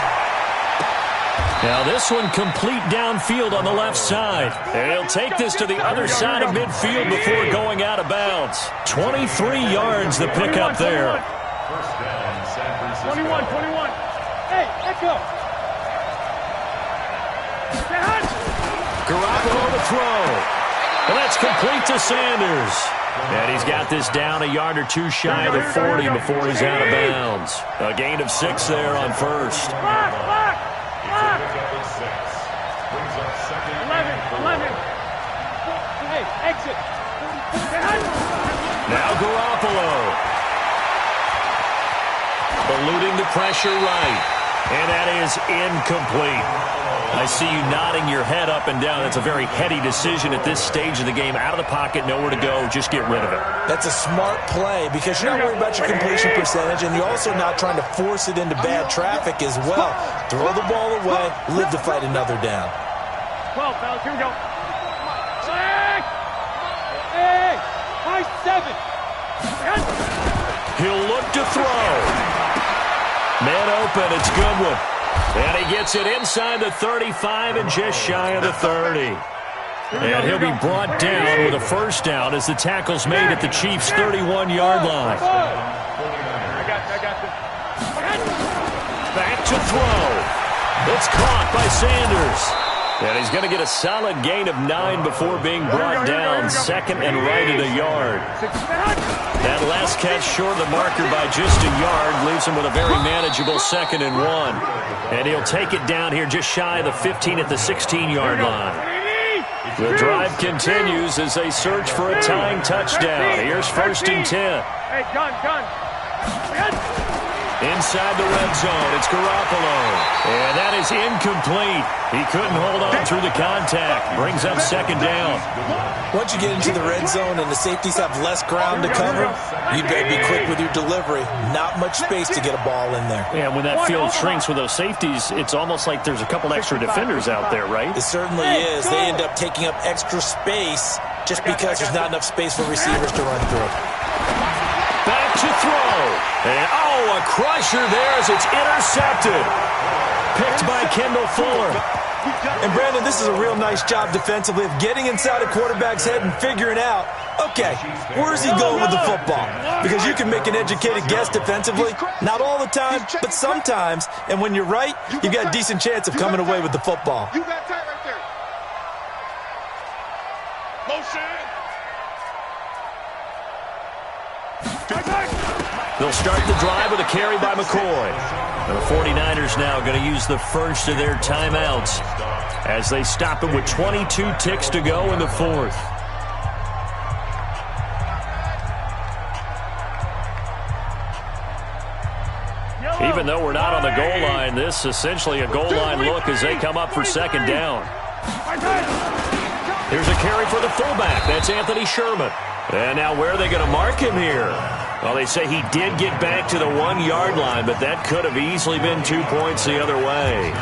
Now this one complete downfield on the left side. And he'll take this to the other side of midfield before going out of bounds. 23 yards the pickup there. First down, San Francisco. 21. Hey, let's go. Garoppolo to throw. And that's complete to Sanders. And he's got this down a yard or two shy of the 40 before he's out of bounds. A gain of 6 there on first. 11. Hey, exit. Now Garoppolo. Eluding the pressure right. And that is incomplete. I see you nodding your head up and down. That's a very heady decision at this stage of the game. Out of the pocket, nowhere to go. Just get rid of it. That's a smart play because you're not worried about your completion percentage, and you're also not trying to force it into bad traffic as well. Throw the ball away, live to fight another down. 12, fellas, here we go. Hey, high 7. He'll look to throw. Man open, it's Goodwin. And he gets it inside the 35 and just shy of the 30. And he'll be brought down with a first down as the tackle's made at the Chiefs' 31-yard line. I got this. Back to throw. It's caught by Sanders. And he's going to get a solid gain of 9 before being brought down. Second and right at a yard. That last catch short of the marker by just a yard leaves him with a very manageable 2nd and 1. And he'll take it down here just shy of the 15 at the 16-yard line. The drive continues as they search for a tying touchdown. Here's 1st and 10. Hey, gun. Inside the red zone, it's Garoppolo. And that is incomplete. He couldn't hold on through the contact. Brings up 2nd down. Once you get into the red zone and the safeties have less ground to cover, you better be quick with your delivery. Not much space to get a ball in there. Yeah, when that field shrinks with those safeties, it's almost like there's a couple extra defenders out there, right? It certainly is. They end up taking up extra space just because there's not enough space for receivers to run through. Back to throw. And, a crusher there as it's intercepted. Picked by Kendall Fuller. And, Brandon, this is a real nice job defensively of getting inside a quarterback's head and figuring out, okay, where's he going with the football? Because you can make an educated guess defensively. Not all the time, but sometimes. And when you're right, you've got a decent chance of coming away with the football. You got tight right there. Motion. They'll start the drive with a carry by McCoy. And the 49ers now going to use the first of their timeouts as they stop it with 22 ticks to go in the 4th. Even though we're not on the goal line, this is essentially a goal line look as they come up for 2nd down. Here's a carry for the fullback. That's Anthony Sherman. And now where are they going to mark him here? Well, they say he did get back to the 1-yard line, but that could have easily been 2 points the other way.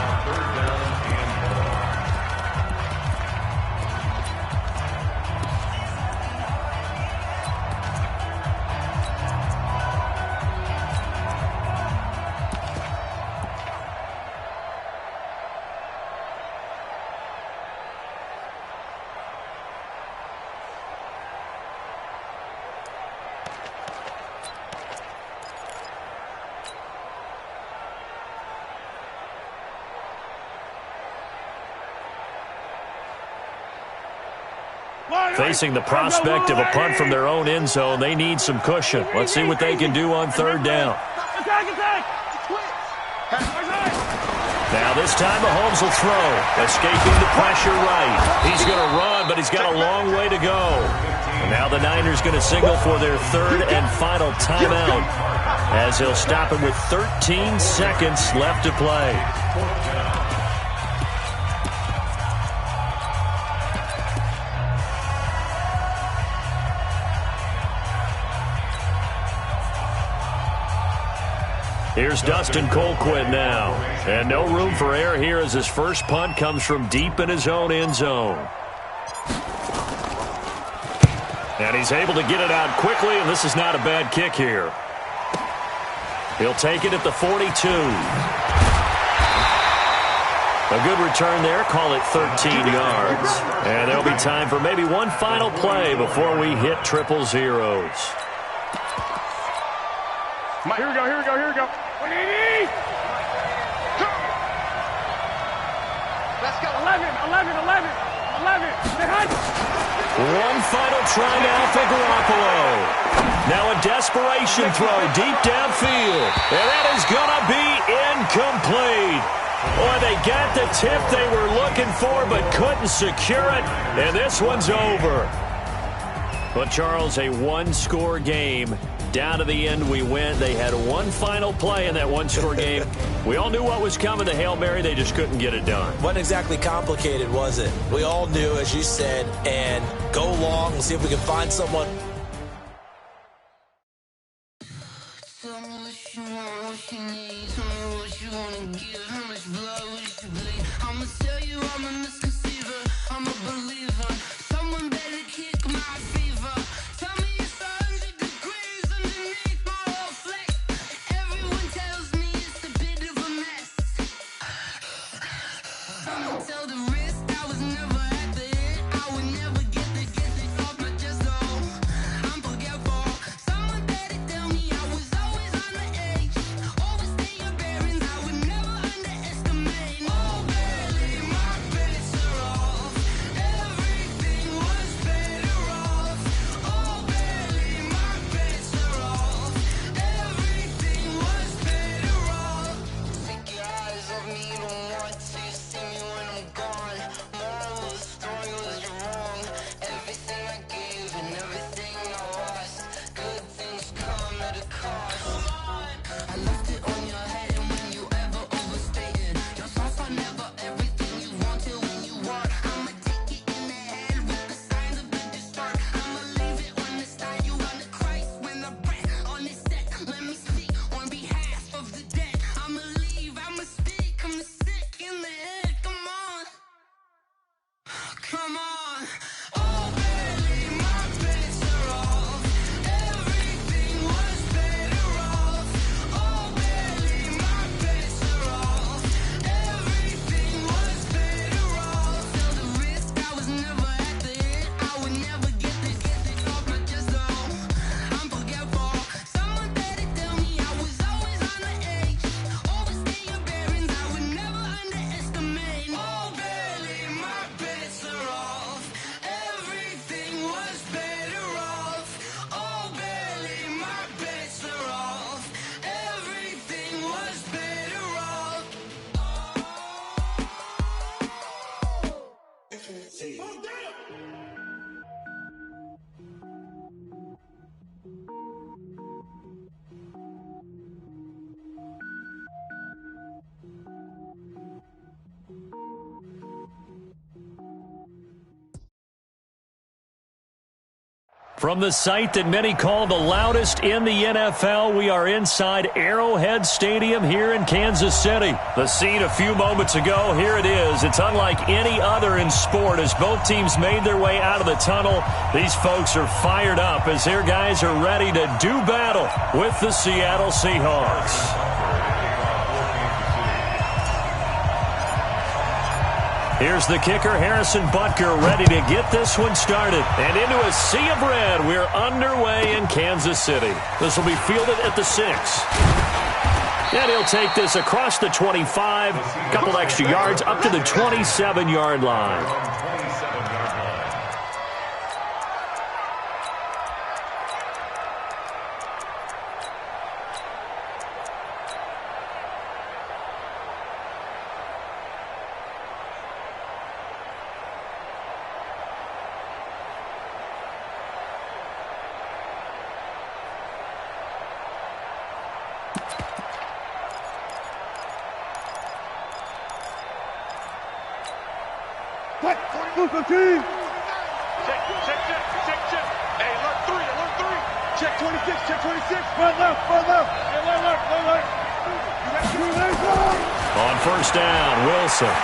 Facing the prospect of a punt from their own end zone, they need some cushion. Let's see what they can do on 3rd down. Now this time Mahomes will throw, escaping the pressure right. He's going to run, but he's got a long way to go. And now the Niners going to signal for their 3rd and final timeout as they'll stop it with 13 seconds left to play. Here's Dustin Colquitt now. And no room for error here as his first punt comes from deep in his own end zone. And he's able to get it out quickly, and this is not a bad kick here. He'll take it at the 42. A good return there, call it 13 yards. And there'll be time for maybe one final play before we hit 000. Here we go. 180! Let's go. 11. One final try now for Garoppolo. Now a desperation throw deep downfield. And that is going to be incomplete. Boy, they got the tip they were looking for but couldn't secure it. And this one's over. Well, Charles, a one-score game. Down to the end we went. They had one final play in that one-score game. We all knew what was coming, the Hail Mary. They just couldn't get it done. Wasn't exactly complicated, was it? We all knew, as you said, and go long and see if we can find someone. Tell me what you want, what you need. Tell me what you want to give. How much blood would you bleed? I'ma tell you I'm a misconceiver. I'm a believer. Someone better kick my fever. Tell me it's 100 degrees underneath my whole flex. Everyone tells me it's a bit of a mess. I'ma tell the risk I was never at the end. I would never get this off my chest though. I'm forgetful. Someone better tell me I was always on the edge. Overstay your bearings, I would never underestimate. Oh, barely my bets are off. Everything was better off. Oh, barely my bets are off. Everything was better off. Take your eyes off me, don't want to see me when I'm gone. Moral of the story was you're wrong. Everything I gave and everything I lost. Good things come at a cost. I left it on your head and when you ever overstated. Your thoughts are never everything you wanted when you want. I'ma take it in the head with the signs of the distort. I'ma leave it on the side. You on the Christ when I breath on this set. Let me speak on behalf of the dead. I'ma leave, I'ma speak. I'm sick in the head. Come on. Come on. Oh, barely my bets are off. Everything was better off. Oh, barely my bets are off. Everything was better off. Feel the risk, I was never at the end. I would never get this off my chest though. I'm forgetful. Someone better tell me I was always on the edge. Overstay your bearings, I would never underestimate. Oh, barely my bets are off. Everything was better off. Oh, barely my bets are off. Everything was better off. From the site that many call the loudest in the NFL, we are inside Arrowhead Stadium here in Kansas City. The scene a few moments ago, here it is. It's unlike any other in sport as both teams made their way out of the tunnel. These folks are fired up as their guys are ready to do battle with the Seattle Seahawks. Here's the kicker, Harrison Butker, ready to get this one started. And into a sea of red, we're underway in Kansas City. This will be fielded at the 6. And he'll take this across the 25, a couple extra yards up to the 27-yard line. Check. Hey, alert 3. Check 26, check 26. Front left. Hey, alert. On first down, Wilson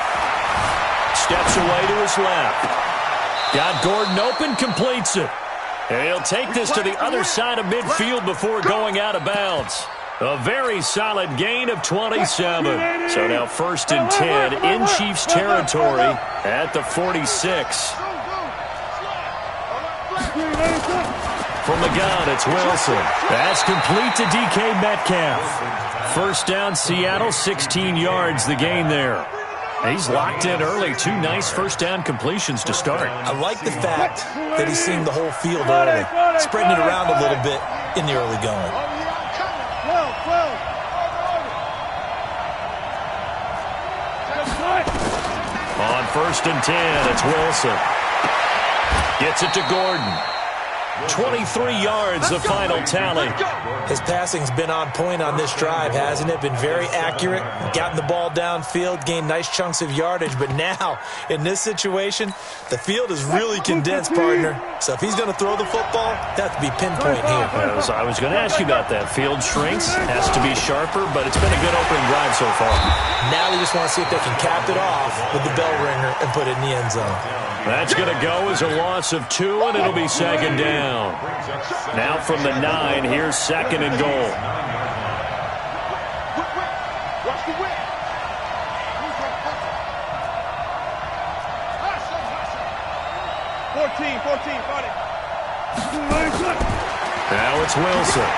steps away to his left. Got Gordon open, completes it. And he'll take this to the other side of midfield before going out of bounds. A very solid gain of 27. So now 1st and 10 in Chiefs territory at the 46. From the gun, it's Wilson. That's complete to DK Metcalf. First down, Seattle, 16 yards the gain there. He's locked in early. 2 nice first down completions to start. I like the fact that he's seeing the whole field early, spreading it around a little bit in the early going. On 1st and 10, it's Wilson. Gets it to Gordon. 23 yards, the final tally. His passing's been on point on this drive, hasn't it? Been very accurate, gotten the ball downfield, gained nice chunks of yardage. But now, in this situation, the field is really condensed, partner. So if he's going to throw the football, that has to be pinpoint here. I was going to ask you about that. Field shrinks, has to be sharper, but it's been a good opening drive so far. Now they just want to see if they can cap it off with the bell ringer and put it in the end zone. That's going to go as a loss of 2, and it'll be 2nd down. Now from the 9, here's 2nd and goal. Watch the whip. 14, got it. Now it's Wilson.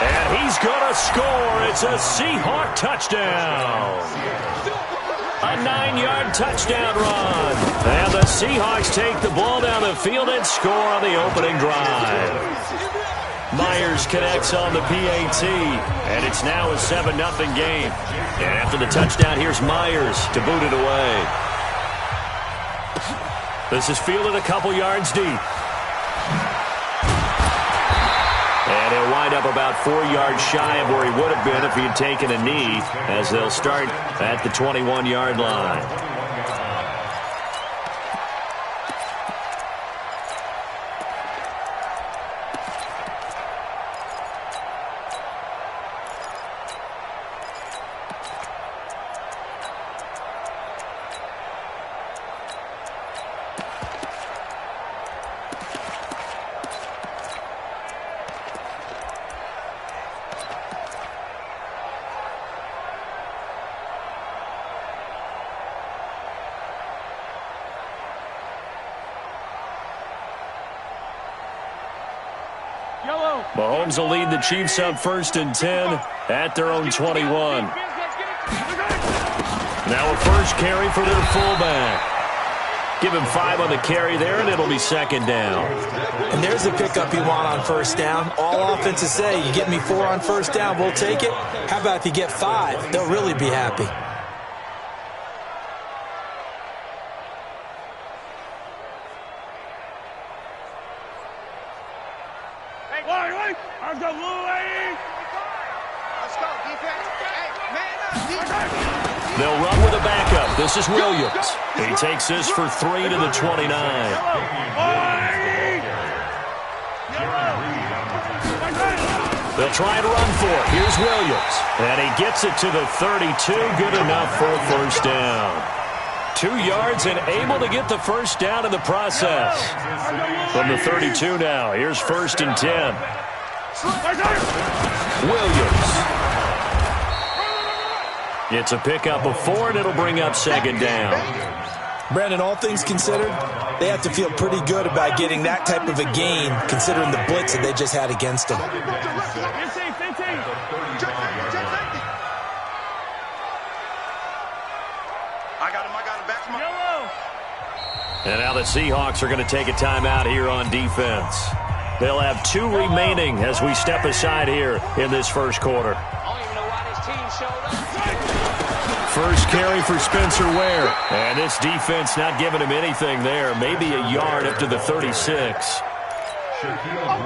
And he's going to score. It's a Seahawk touchdown. A 9-yard touchdown run. And the Seahawks take the ball down the field and score on the opening drive. Myers connects on the PAT, and it's now a 7-0 game. And after the touchdown, here's Myers to boot it away. This is fielded a couple yards deep. And he'll wind up about 4 yards shy of where he would have been if he had taken a knee, as they'll start at the 21-yard line. Mahomes will lead the Chiefs up 1st and 10 at their own 21. Now a first carry for their fullback. Give him 5 on the carry there, and it'll be 2nd down. And there's the pickup you want on 1st down. All offenses say, you get me 4 on 1st down, we'll take it. How about if you get 5? They'll really be happy. They'll run with a backup. This is Williams. He takes this for 3 to the 29. They'll try to run for it. Here's Williams. And he gets it to the 32. Good enough for a 1st down. 2 yards and able to get the 1st down in the process. From the 32 now, here's 1st and 10. Williams. It's a pickup of 4, and it'll bring up 2nd down. Brandon, all things considered, they have to feel pretty good about getting that type of a gain, considering the blitz that they just had against them. I got him, back to my... And now the Seahawks are going to take a timeout here on defense. They'll have 2 remaining as we step aside here in this first quarter. First carry for Spencer Ware. And this defense not giving him anything there. Maybe a yard up to the 36.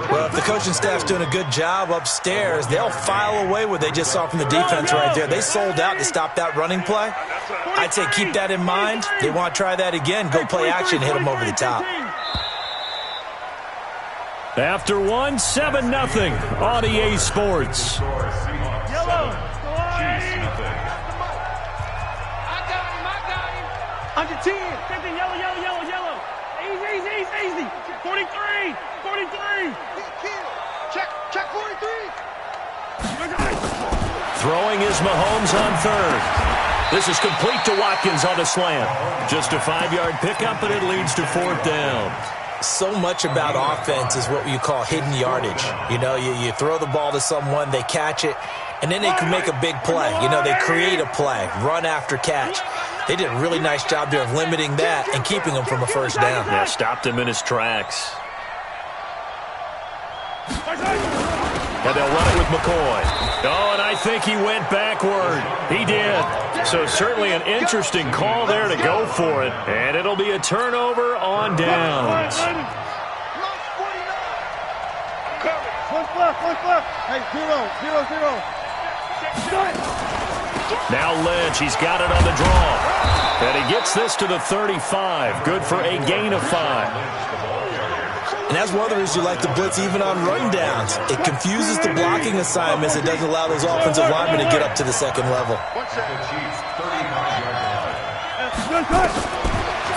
Well, if the coaching staff's doing a good job upstairs, they'll file away what they just saw from the defense right there. They sold out to stop that running play. I'd say keep that in mind. They want to try that again. Go play action, hit them over the top. After 1, 7-0 on EA Sports. Under 10. Yellow. Easy. 43. Check 43. Throwing is Mahomes on 3rd. This is complete to Watkins on a slant. Just a 5-yard pickup, and it leads to 4th down. So much about offense is what you call hidden yardage. You know, you throw the ball to someone, they catch it, and then they can make a big play. You know, they create a play, run after catch. They did a really nice job there of limiting that and keeping him from a first down. Yeah, stopped him in his tracks. And they'll run it with McCoy. Oh, and I think he went backward. He did. So certainly an interesting call there to go for it. And it'll be a turnover on downs. Hey, 0-0-0. Now Lynch, he's got it on the draw. And he gets this to the 35. Good for a gain of 5. And that's one of the reasons you like to blitz even on rundowns. It confuses the blocking assignments. It doesn't allow those offensive linemen to get up to the second level.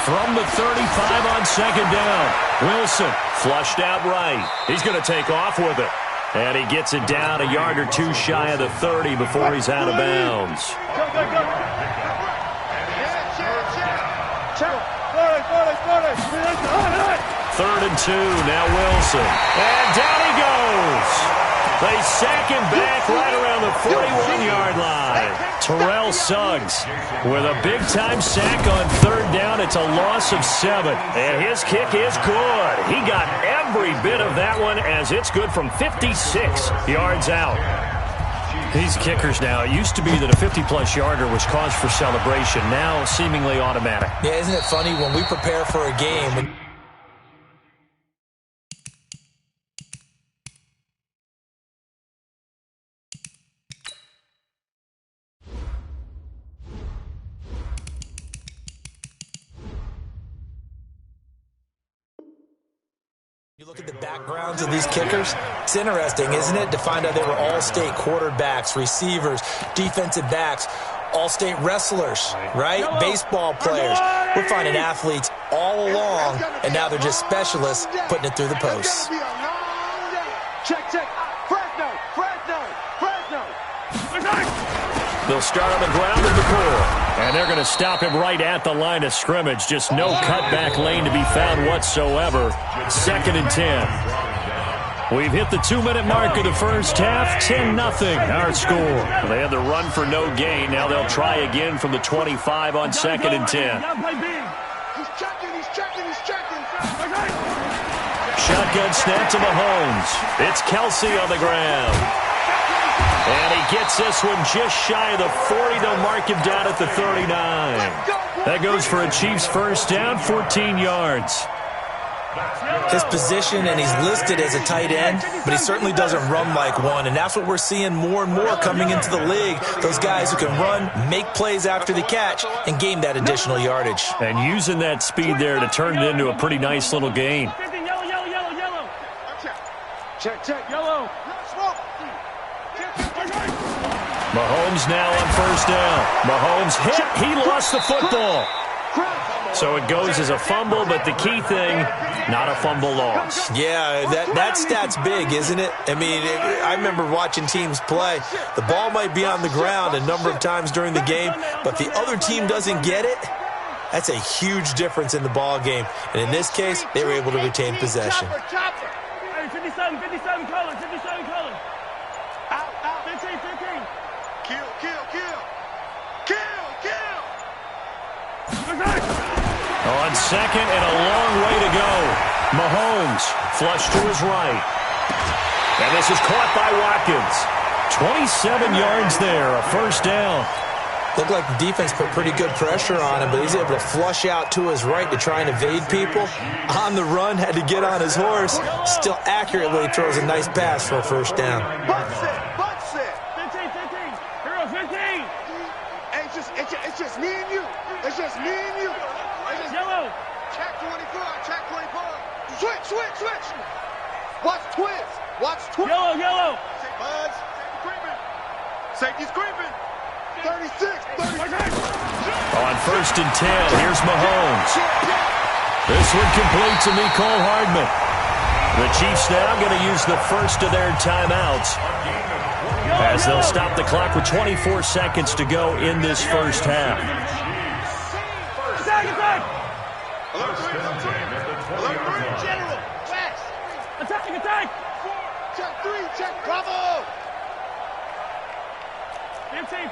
From the 35 on second down, Wilson flushed out right. He's going to take off with it. And he gets it down a yard or two shy of the 30 before he's out of bounds. Third and 2, now Wilson. And down he goes. They sack him back right around the 41-yard line. Terrell Suggs with a big-time sack on third down. It's a loss of 7. And his kick is good. He got every bit of that one as it's good from 56 yards out. These kickers now, it used to be that a 50-plus yarder was cause for celebration. Now seemingly automatic. Yeah, isn't it funny when we prepare for a game? You look at the backgrounds of these kickers, it's interesting, isn't it, to find out they were all-state quarterbacks, receivers, defensive backs, all-state wrestlers, right? Baseball players. We're finding athletes all along, and now they're just specialists putting it through the posts. Check. Fresno. They'll start on the ground in the core. And they're going to stop him right at the line of scrimmage. Just no cutback lane to be found whatsoever. 2nd and 10. We've hit the 2-minute mark of the first half. 10-0 our score. They had the run for no gain. Now they'll try again from the 25 on 2nd and 10. He's checking. Shotgun snap to Mahomes. It's Kelsey on the ground. And he gets this one just shy of the 40. They'll mark him down at the 39. That goes for a Chiefs first down, 14 yards. His position, and he's listed as a tight end, but he certainly doesn't run like one, and that's what we're seeing more and more coming into the league. Those guys who can run, make plays after the catch, and gain that additional yardage. And using that speed there to turn it into a pretty nice little gain. Yellow. Check, yellow. Mahomes now on first down. Mahomes hit. He lost the football. So it goes as a fumble, but the key thing, not a fumble loss. Yeah, that stat's big, isn't it? I mean, I remember watching teams play. The ball might be on the ground a number of times during the game, but the other team doesn't get it. That's a huge difference in the ball game. And in this case, they were able to retain possession. Hey, 57 colors. Out. 15. Kill. On second and a long way to go. Mahomes flushed to his right. And this is caught by Watkins. 27 yards there, a first down. Looked like the defense put pretty good pressure on him, but he's able to flush out to his right to try and evade people. On the run, had to get on his horse. Still accurately throws a nice pass for a first down. Butts it. 15. Hero, 15. Hey, it's just me and you. Yellow. Check 24. Switch. Watch twist. Yellow. Buzz. Safety's creeping. 36. On first and 10, here's Mahomes. This one complete to Mecole Hardman. The Chiefs now going to use the first of their timeouts as they'll stop the clock with 24 seconds to go in this first half. Attack! General! West! Attack! Check 3, check! Bravo! 15.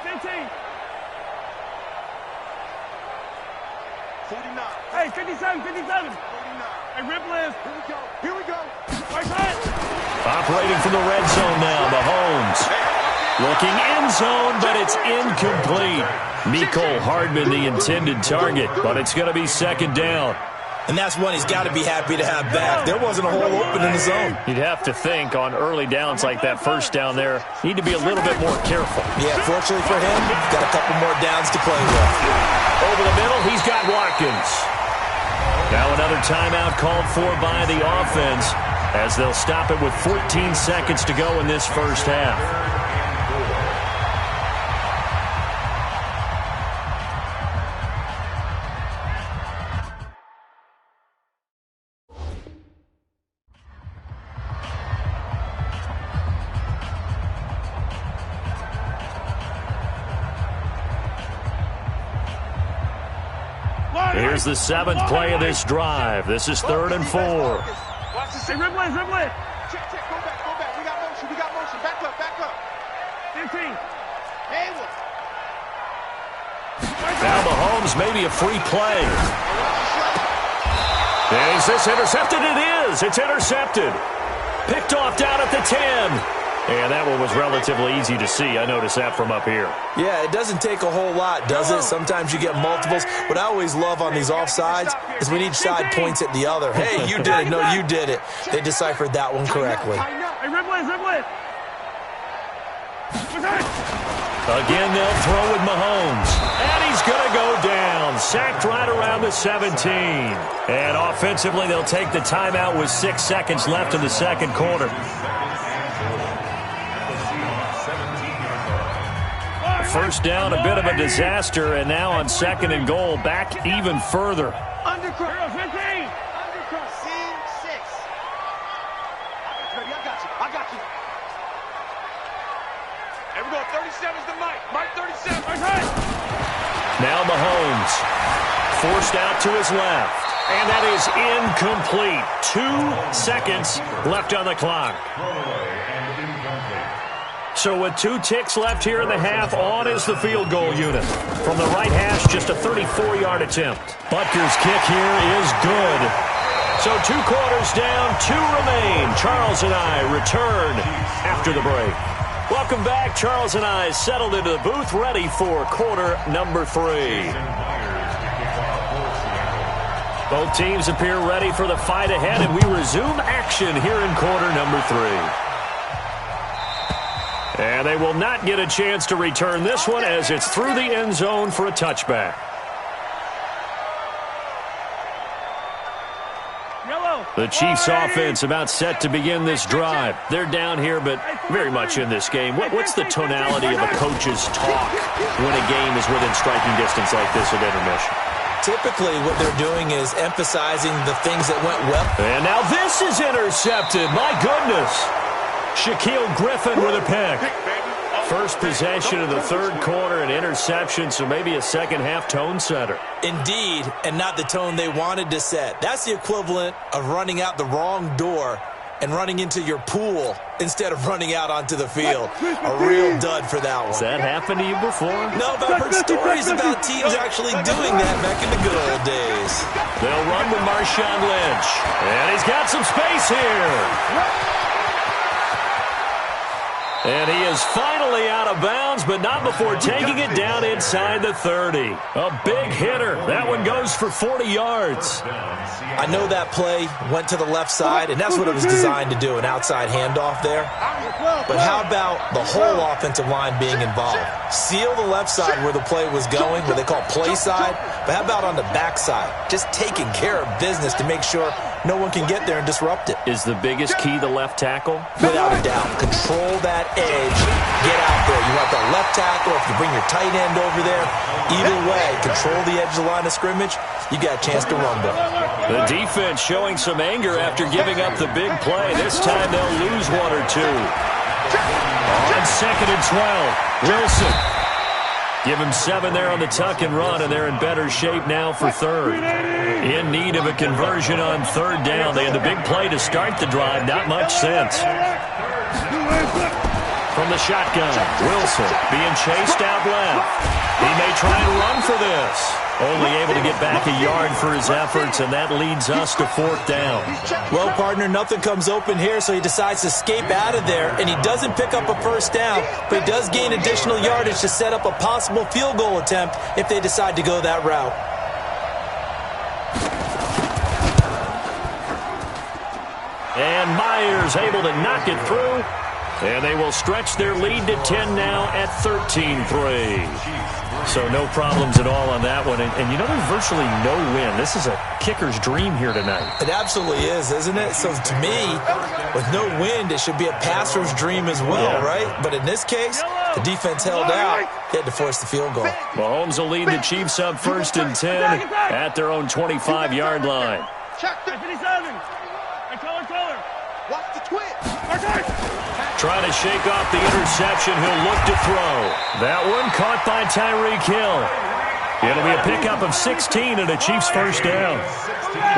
49. Hey, 57. 49. Hey, Ripley. Here we go. Right side. Operating from the red zone now, Mahomes. Looking end zone, but it's incomplete. Mecole Hardman, the intended target, but it's going to be second down. And that's one he's got to be happy to have back. There wasn't a hole open in the zone. You'd have to think on early downs like that first down there, need to be a little bit more careful. Yeah, fortunately for him, got a couple more downs to play with. Over the middle, he's got Watkins. Now another timeout called for by the offense as they'll stop it with 14 seconds to go in this first half. Here's the 7th play of this drive. This is 3rd and 4. Watch this. Hey, Ripley. Check. Go back. We got motion. Back up. 15. Hayward. Now Mahomes, maybe a free play. Is this intercepted? It is. It's intercepted. Picked off down at the 10. And that one was relatively easy to see. I noticed that from up here. Yeah, it doesn't take a whole lot, does it? Sometimes you get multiples. What I always love on these offsides is when each side points at the other. Hey, you did it. No, you did it. They deciphered that one correctly. Hey, Ripley. Again, they'll throw with Mahomes. And he's going to go down. Sacked right around the 17. And offensively, they'll take the timeout with 6 seconds left in the second quarter. First down, a bit of a disaster, and now on 2nd and goal, back even further. Undercross. 15. Undercross. Scene 6. I got you. Here we go. 37's the Mike. Mike 37. Right side. Now Mahomes, forced out to his left, and that is incomplete. 2 seconds left on the clock. So with 2 ticks left here in the half, on is the field goal unit. From the right hash, just a 34-yard attempt. Butker's kick here is good. So 2 quarters down, 2 remain. Charles and I return after the break. Welcome back. Charles and I settled into the booth, ready for quarter number 3. Both teams appear ready for the fight ahead, and we resume action here in quarter number 3. And they will not get a chance to return this one as it's through the end zone for a touchback. The Chiefs offense about set to begin this drive. They're down here, but very much in this game. What's the tonality of a coach's talk when a game is within striking distance like this at intermission? Typically, what they're doing is emphasizing the things that went well. And now this is intercepted. My goodness. Shaquille Griffin with a pick. First possession of the 3rd quarter, an interception, so maybe a second-half tone setter. Indeed, and not the tone they wanted to set. That's the equivalent of running out the wrong door and running into your pool instead of running out onto the field. A real dud for that one. Has that happened to you before? No, but I've heard stories about teams actually doing that back in the good old days. They'll run with Marshawn Lynch. And he's got some space here. And he is finally out of bounds, but not before taking it down inside the 30. A big hitter. That one goes for 40 yards. I know that play went to the left side, and that's what it was designed to do, an outside handoff there. But how about the whole offensive line being involved? Seal the left side where the play was going, what they call play side, but how about on the back side? Just taking care of business to make sure no one can get there and disrupt it. Is the biggest key the left tackle? Without a doubt. Control that edge. Get out there. You want the left tackle, if you bring your tight end over there, either way, control the edge of the line of scrimmage, you got a chance to rumble. The defense showing some anger after giving up the big play. This time they'll lose 1 or 2. On 2nd and 12, Wilson. Give him 7 there on the tuck and run, and they're in better shape now for 3rd. In need of a conversion on 3rd down. They had the big play to start the drive. Not much sense. From the shotgun, Wilson being chased out left. He may try and run for this. Only able to get back a yard for his efforts, and that leads us to 4th down. Well, partner, nothing comes open here, so he decides to escape out of there, and he doesn't pick up a first down, but he does gain additional yardage to set up a possible field goal attempt if they decide to go that route. And Myers able to knock it through. And they will stretch their lead to 10 now at 13-3. So no problems at all on that one. And you know, there's virtually no win. This is a kicker's dream here tonight. It absolutely is, isn't it? So to me, with no wind, it should be a passer's dream as well, right? But in this case, the defense held out. They had to force the field goal. Mahomes will lead the Chiefs up 1st and 10 at their own 25-yard line. Check the 57. And color. Watch the twitch. Trying to shake off the interception. He'll look to throw. That one caught by Tyreek Hill. It'll be a pickup of 16 and a Chiefs first down.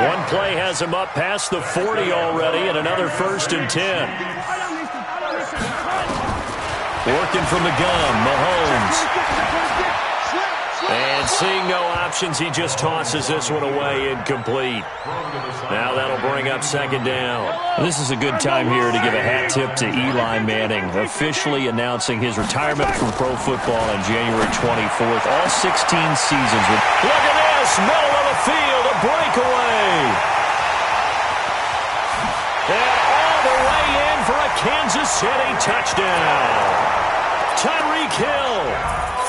One play has him up past the 40 already and another 1st and 10. Working from the gun, Mahomes. And seeing no options, he just tosses this one away, incomplete. Now that'll bring up 2nd down. This is a good time here to give a hat tip to Eli Manning, officially announcing his retirement from pro football on January 24th. All 16 seasons. Look at this, middle of the field, a breakaway. And all the way in for a Kansas City touchdown. Tyreek Hill,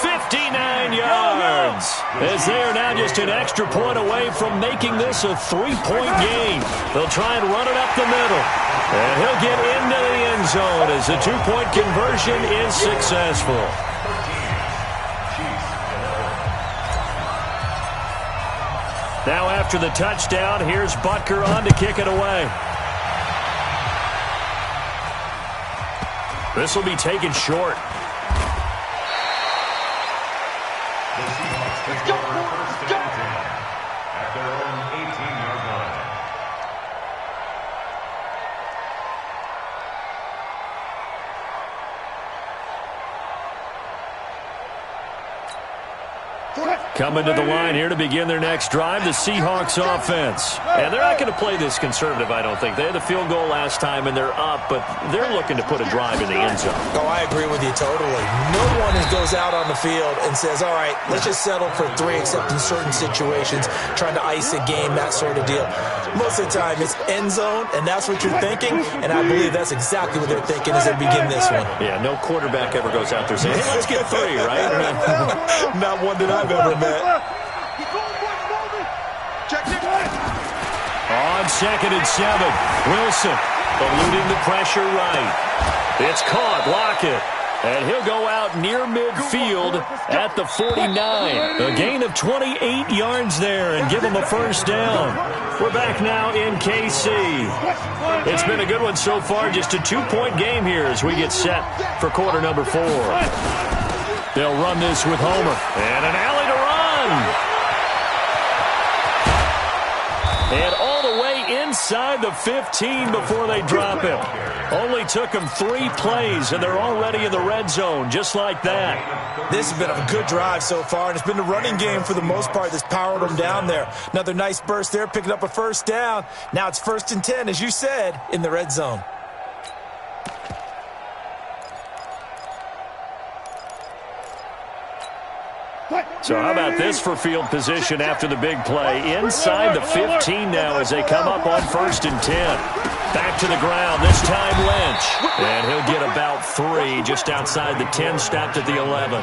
59 yards. As they are now just an extra point away from making this a 3-point game. They'll try and run it up the middle. And he'll get into the end zone as the 2-point conversion is successful. Now after the touchdown, here's Butker on to kick it away. This will be taken short. Let's go, first and 10 at their own 18-yard line. Coming to the line here to begin their next drive, the Seahawks offense. And they're not going to play this conservative, I don't think. They had the field goal last time, and they're up, but they're looking to put a drive in the end zone. Oh, I agree with you totally. No one goes out on the field and says, all right, let's just settle for 3, except in certain situations, trying to ice a game, that sort of deal. Most of the time, it's end zone, and that's what you're thinking, and I believe that's exactly what they're thinking as they begin this one. Yeah, no quarterback ever goes out there saying, hey, let's get 3, right? Not one that I've ever met. On 2nd and 7, Wilson eluding the pressure right. It's caught, Lockett. And he'll go out near midfield at the 49. A gain of 28 yards there and give him a first down. We're back now in KC. It's been a good one so far, just a 2-point game here as we get set for quarter number 4. They'll run this with Homer. And an alley to run. And all the way inside the 15 before they drop him. Only took them 3 plays, and they're already in the red zone, just like that. This has been a good drive so far, and it's been the running game for the most part that's powered them down there. Another nice burst there, picking up a first down. Now it's 1st and 10, as you said, in the red zone. So how about this for field position after the big play? Inside the 15 now as they come up on 1st and 10. Back to the ground, this time Lynch. And he'll get about 3 just outside the 10, stopped at the 11.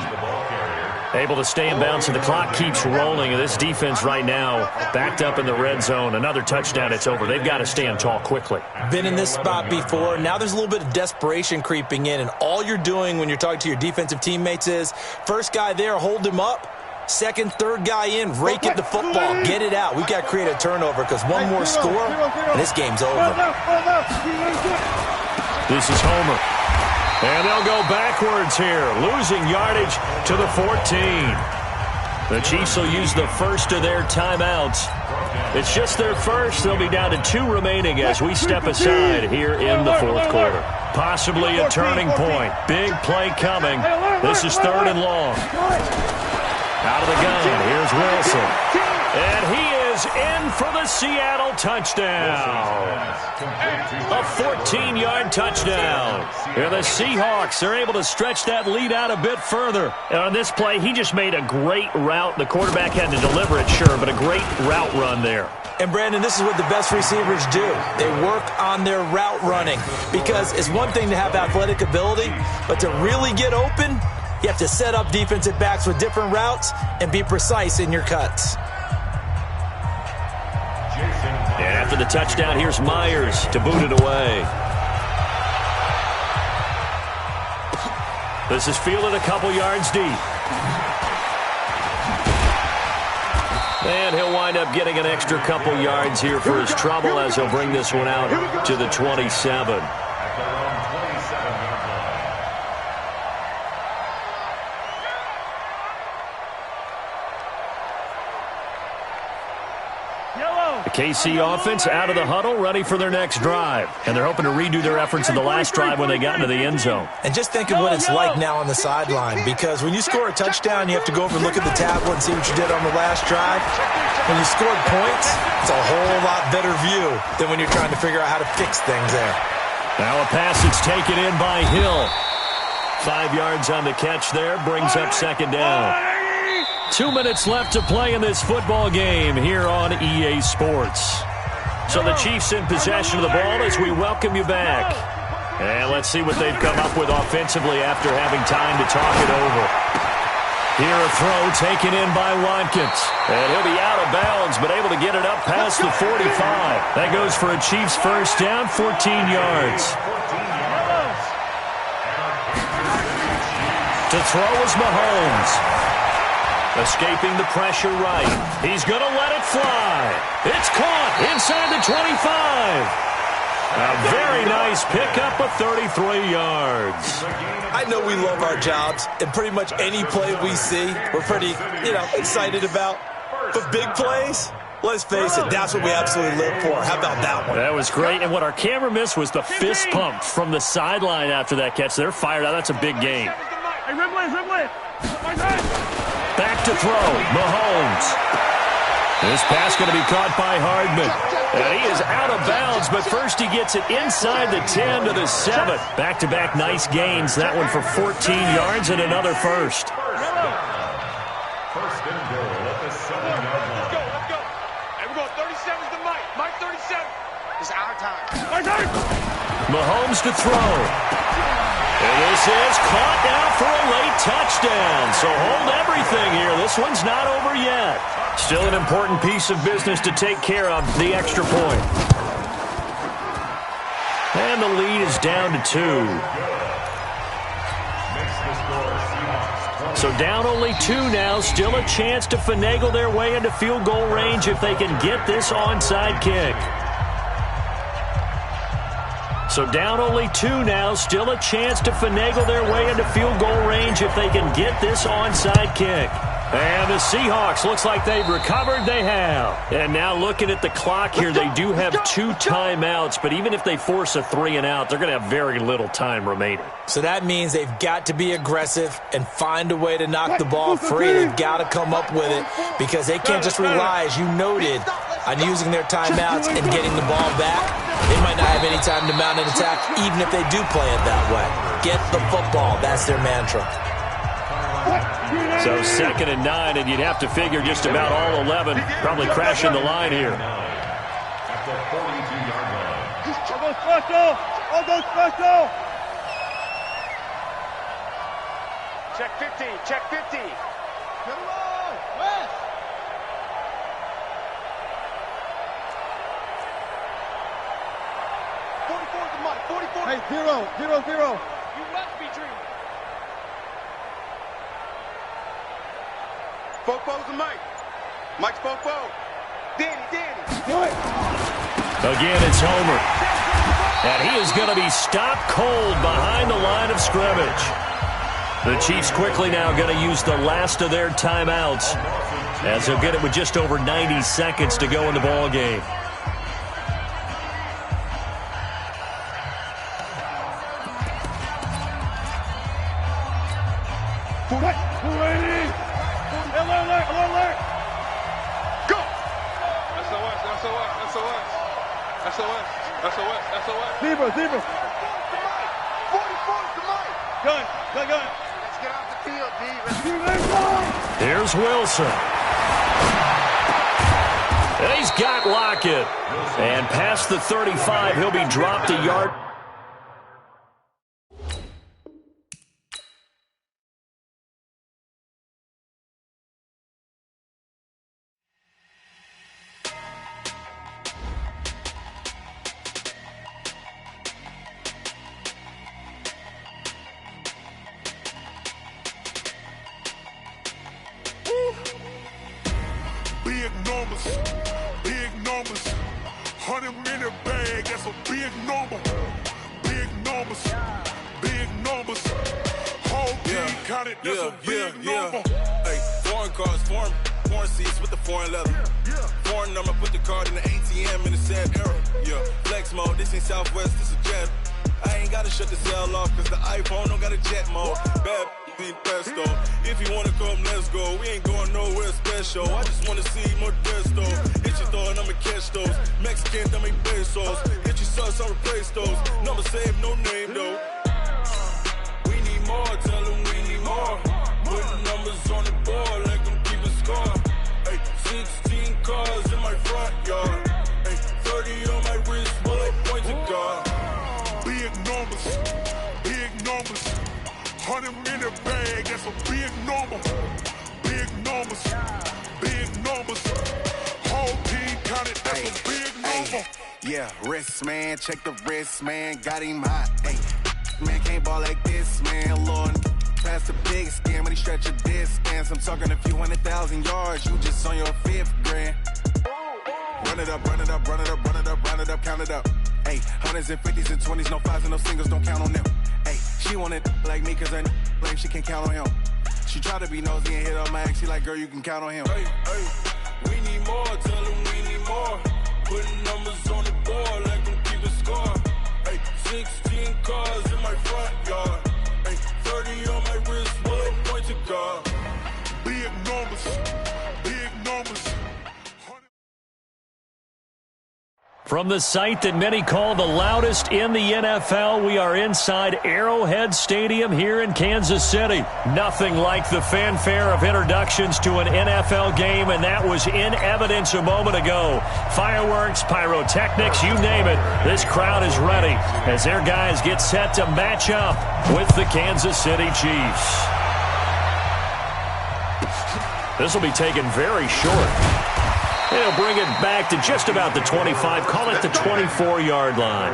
Able to stay in bounds, and the clock keeps rolling. And this defense right now backed up in the red zone. Another touchdown, it's over. They've got to stand tall quickly. Been in this spot before. Now there's a little bit of desperation creeping in, and all you're doing when you're talking to your defensive teammates is first guy there, hold him up. Second, third guy in, rake at the football. Get it out. We've got to create a turnover because one more score, and this game's over. This is Homer. And they'll go backwards here, losing yardage to the 14. The Chiefs will use the first of their timeouts. It's just their first. They'll be down to 2 remaining as we step aside here in the 4th quarter. Possibly a turning point. Big play coming. This is 3rd and long. Out of the gun, here's Wilson. And he is in for the Seattle touchdown. A 14-yard touchdown. And the Seahawks are able to stretch that lead out a bit further. And on this play, he just made a great route. The quarterback had to deliver it, sure, but a great route run there. And, Brandon, this is what the best receivers do. They work on their route running because it's one thing to have athletic ability, but to really get open, you have to set up defensive backs with different routes and be precise in your cuts. And after the touchdown, here's Myers to boot it away. This is fielded a couple yards deep. And he'll wind up getting an extra couple yards here for his trouble as he'll bring this one out to the 27. The KC offense out of the huddle, ready for their next drive. And they're hoping to redo their efforts in the last drive when they got into the end zone. And just think of what it's like now on the sideline, because when you score a touchdown, you have to go over and look at the tablet and see what you did on the last drive. When you scored points, it's a whole lot better view than when you're trying to figure out how to fix things there. Now a pass that's taken in by Hill. 5 yards on the catch there, brings up 2nd down. 2 minutes left to play in this football game here on EA Sports. So the Chiefs in possession of the ball as we welcome you back. And let's see what they've come up with offensively after having time to talk it over. Here a throw taken in by Watkins. And he'll be out of bounds, but able to get it up past the 45. That goes for a Chiefs first down, 14 yards. To throw is Mahomes. Escaping the pressure right. He's going to let it fly. It's caught inside the 25. A very nice pickup of 33 yards. I know we love our jobs, and pretty much any play we see, we're pretty, excited about. But big plays, let's face it, that's what we absolutely live for. How about that one? That was great, and what our camera missed was the fist pump from the sideline after that catch. They're fired out. That's a big game. Hey, Rimley. Back to throw, Mahomes. This pass going to be caught by Hardman. And he is out of bounds, but first he gets it inside the 10 to the 7. Back-to-back nice gains. That one for 14 yards and another first. First and goal at the 7-yard line. Let's go. Hey, we're going 37's to Mike. Mike 37. It's our time. Mahomes to throw. And this is caught now for a late touchdown. So hold everything here. This one's not over yet. Still an important piece of business to take care of, the extra point. And the lead is down to 2. So down only 2 now. Still a chance to finagle their way into field goal range if they can get this onside kick. So down only 2 now. Still a chance to finagle their way into field goal range if they can get this onside kick. And the Seahawks, looks like they've recovered. They have. And now looking at the clock here, they do have 2 timeouts. But even if they force a 3-and-out, they're going to have very little time remaining. So that means they've got to be aggressive and find a way to knock the ball free. They've got to come up with it because they can't just rely, as you noted, on using their timeouts and getting the ball back. They might not have any time to mount an attack, even if they do play it that way. Get the football. That's their mantra. So 2nd and 9, and you'd have to figure just about all 11 probably crashing the line here. At the 42-yard line. I'll go special. Check 15. Check 15. Get along. West. Hey, 0-0-0. You must be dreaming. Fofo's to Mike. Mike's Fofo. Danny. Again, it's Homer. And he is going to be stopped cold behind the line of scrimmage. The Chiefs quickly now going to use the last of their timeouts as they'll get it with just over 90 seconds to go in the ball game. SOS. SOS. SOS. Zebra. 44's the mic. Gun. Let's get off the field, D. Let's go. Here's Wilson. And he's got Lockett. And past the 35, he'll be dropped a yard. Big numbers, 100-minute bag, that's a big number. Big numbers, whole team counted, that's a big number. Hey, foreign cars, foreign seats with the foreign leather. Foreign number, put the card in the ATM in the sad era. Yeah, flex mode, this ain't Southwest, this a jet. I ain't gotta shut the cell off, cause the iPhone don't got a jet mode. Bad be pesto. If you wanna come, let's go. We ain't going nowhere special. I just wanna see Modesto. Hit your thought, I'ma catch those. Mexican, I'ma pesos. Hit your sauce, I'll replace those. Number saved, no name though. We need more, tell them we need more. Putting numbers on the board, like them keep a score. Hey, 16 cars in my front yard. Hey, 30 on my wrist, bullet point to God. Big numbers, 100-minute bag, that's a big number. Big numbers, whole team counted, that's a big number. Yeah, wrist man, check the wrist man, got him hot. Hey, man can't ball like this, man. Lord, past the big scam, when he stretch a distance. I'm talking a few 100,000 yards, you just on your 5th grand. Run it up, count it up. Hey, hundreds and 50s and 20s, no 5s and no singles, don't count on them. Hey, she want it like me, cause her blame, she can't count on him. She try to be nosy and hit on my ex, she like, girl, you can count on him. Hey, we need more, tell them we need more. Putting numbers on the board, like them keep a score. Hey, 16 cars in my front yard. Hey, 30 on my wrist, bullet point to God. Big numbers. From the site that many call the loudest in the NFL, we are inside Arrowhead Stadium here in Kansas City. Nothing like the fanfare of introductions to an NFL game, and that was in evidence a moment ago. Fireworks, pyrotechnics, you name it. This crowd is ready as their guys get set to match up with the Kansas City Chiefs. This will be taken very short. They'll bring it back to just about the 25. Call it the 24-yard line.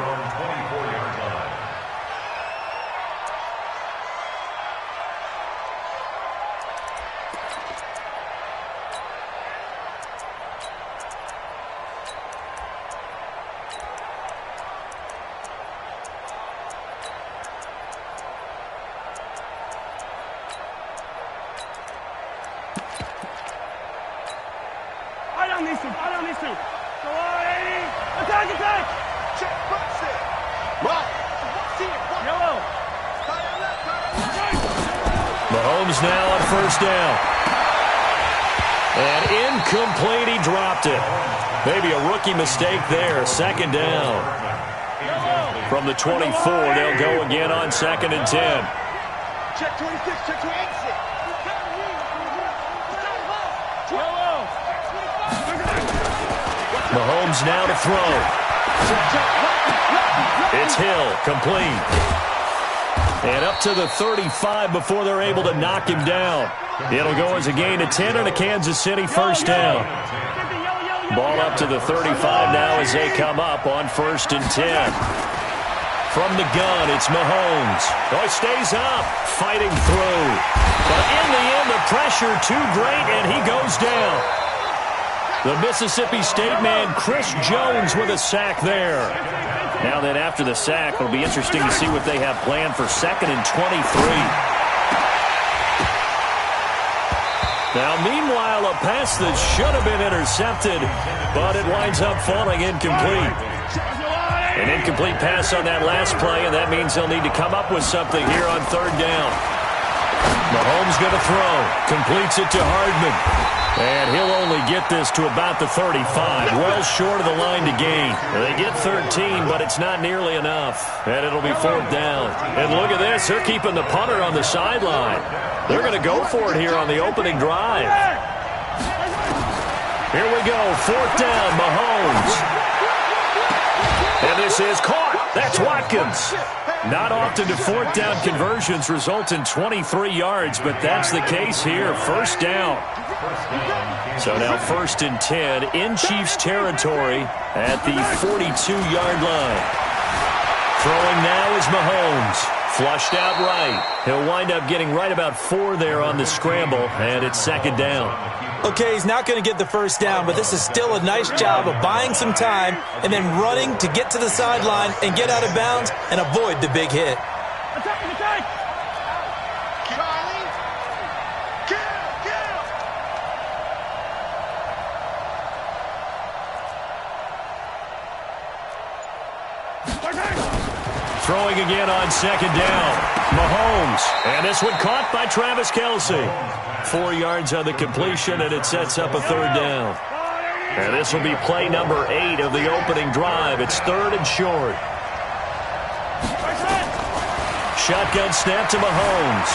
I don't need to. Go on, 80. Attack. Check, box it. Right. See it. Yellow. Mahomes now on first down. And incomplete, he dropped it. Maybe a rookie mistake there. Second down. From the 24, they'll go again on 2nd and 10. Check 26, check 26. Mahomes now to throw. It's Hill, complete. And up to the 35 before they're able to knock him down. It'll go as a gain of 10 and a Kansas City first down. Ball up to the 35 now as they come up on 1st and 10. From the gun, it's Mahomes. Oh, he stays up, fighting through. But in the end, the pressure too great, and he goes down. The Mississippi State man, Chris Jones, with a sack there. Now then, after the sack, it'll be interesting to see what they have planned for 2nd and 23. Now, meanwhile, a pass that should have been intercepted, but it winds up falling incomplete. An incomplete pass on that last play, and that means they'll need to come up with something here on 3rd down. Mahomes going to throw. Completes it to Hardman. And he'll only get this to about the 35, well short of the line to gain. They get 13, but it's not nearly enough, and it'll be 4th down. And look at this. They're keeping the punter on the sideline. They're going to go for it here on the opening drive. Here we go, 4th down, Mahomes. And this is caught. That's Watkins. Not often do 4th down conversions result in 23 yards, but that's the case here. 1st down. So now 1st and 10 in Chiefs territory at the 42-yard line. Throwing now is Mahomes. Flushed out right. He'll wind up getting right about 4 there on the scramble, and it's 2nd down. Okay, he's not going to get the 1st down, but this is still a nice job of buying some time and then running to get to the sideline and get out of bounds and avoid the big hit. Attack! Charlie! Kill! Throwing again on 2nd down. Mahomes. And this one caught by Travis Kelce. 4 yards on the completion, and it sets up a 3rd down. And this will be play number 8 of the opening drive. It's 3rd and short. Shotgun snap to Mahomes.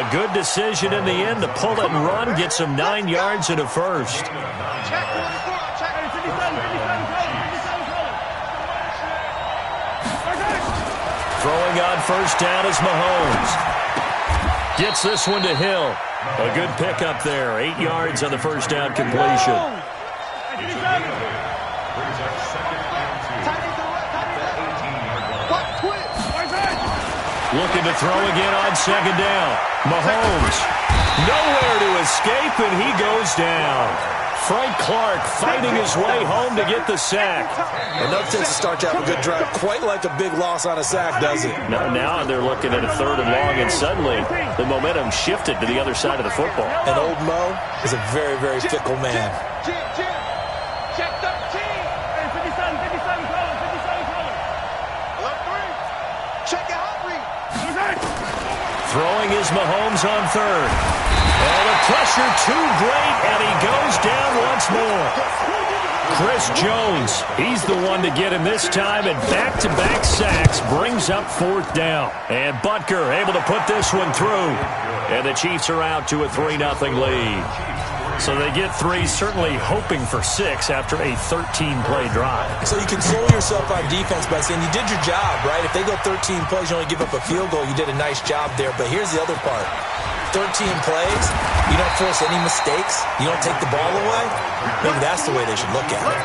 A good decision in the end to pull it and run, get some 9 yards and a 1st. Throwing on 1st down is Mahomes. Gets this one to Hill. A good pickup there. 8 yards on the 1st down completion. Looking to throw again on 2nd down. Mahomes. Nowhere to escape, and he goes down. Frank Clark fighting his way home to get the sack. And that takes a start to have a good drive. Quite like a big loss on a sack, does it? Now they're looking at a 3rd and long, and suddenly the momentum shifted to the other side of the football. And old Mo is a very, very fickle man. Check 13. 57, color. Look 3. Check it out, read. Throwing is Mahomes on 3rd. And the pressure too great, and he goes down once more. Chris Jones, he's the one to get him this time, and back-to-back sacks brings up 4th down. And Butker able to put this one through. And the Chiefs are out to a 3-0 lead. So they get 3, certainly hoping for 6 after a 13-play drive. So you console yourself on defense by saying you did your job, right? If they go 13 plays, you only give up a field goal, you did a nice job there. But here's the other part. 13 plays, you don't force any mistakes, you don't take the ball away. Maybe that's the way they should look at it.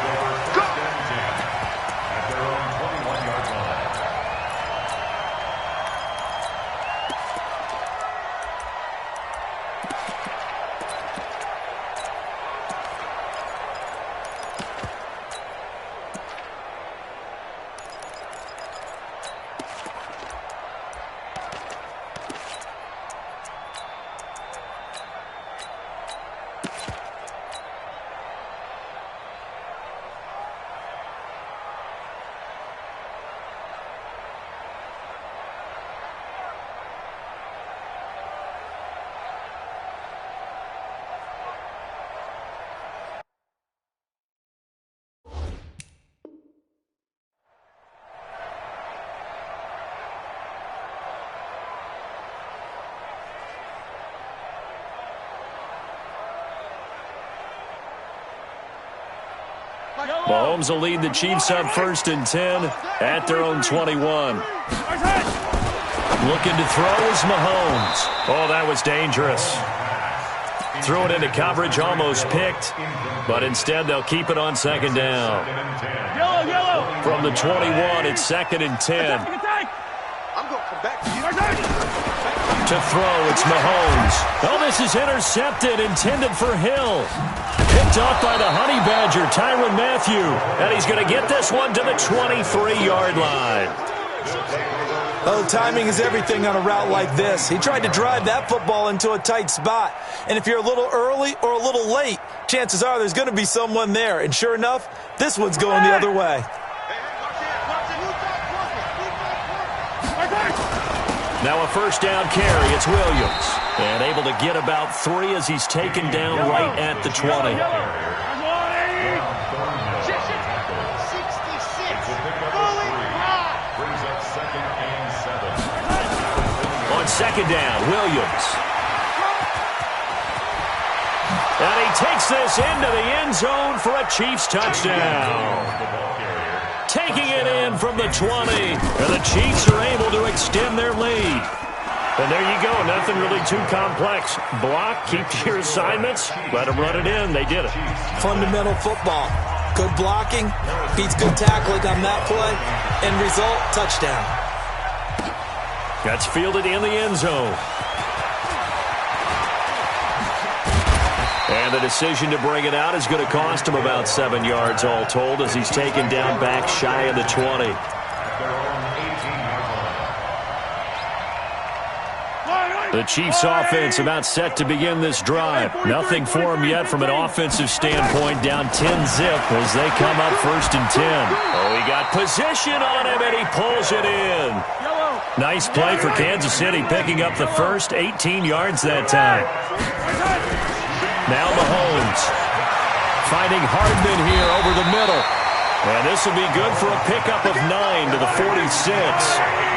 Mahomes will lead the Chiefs up 1st and 10 at their own 21. Looking to throw is Mahomes. Oh, that was dangerous. Threw it into coverage, almost picked, but instead they'll keep it on 2nd down. From the 21, it's 2nd and 10. I'm going to come back to you. To throw, it's Mahomes. Oh, this is intercepted, intended for Hill. Picked off by the Honey Badger, Tyrann Mathieu. And he's going to get this one to the 23-yard line. Oh, timing is everything on a route like this. He tried to drive that football into a tight spot. And if you're a little early or a little late, chances are there's going to be someone there. And sure enough, this one's going the other way. Now a 1st down carry. It's Williams. And able to get about 3 as he's taken down right at the 20. On second down, Williams. And he takes this into the end zone for a Chiefs touchdown. Taking it in from the 20. And the Chiefs are able to extend their lead. And there you go. Nothing really too complex. Block, keep to your assignments, let them run it in. They did it. Fundamental football. Good blocking beats good tackling on that play. End result, touchdown. That's fielded in the end zone. And the decision to bring it out is going to cost him about 7 yards all told as he's taken down back shy of the 20. The Chiefs offense about set to begin this drive. Nothing for them yet from an offensive standpoint. Down 10-zip as they come up 1st and 10. Oh, he got position on him and he pulls it in. Nice play for Kansas City, picking up the first 18 yards that time. Now Mahomes finding Hardman here over the middle. And this will be good for a pickup of 9 to the 46.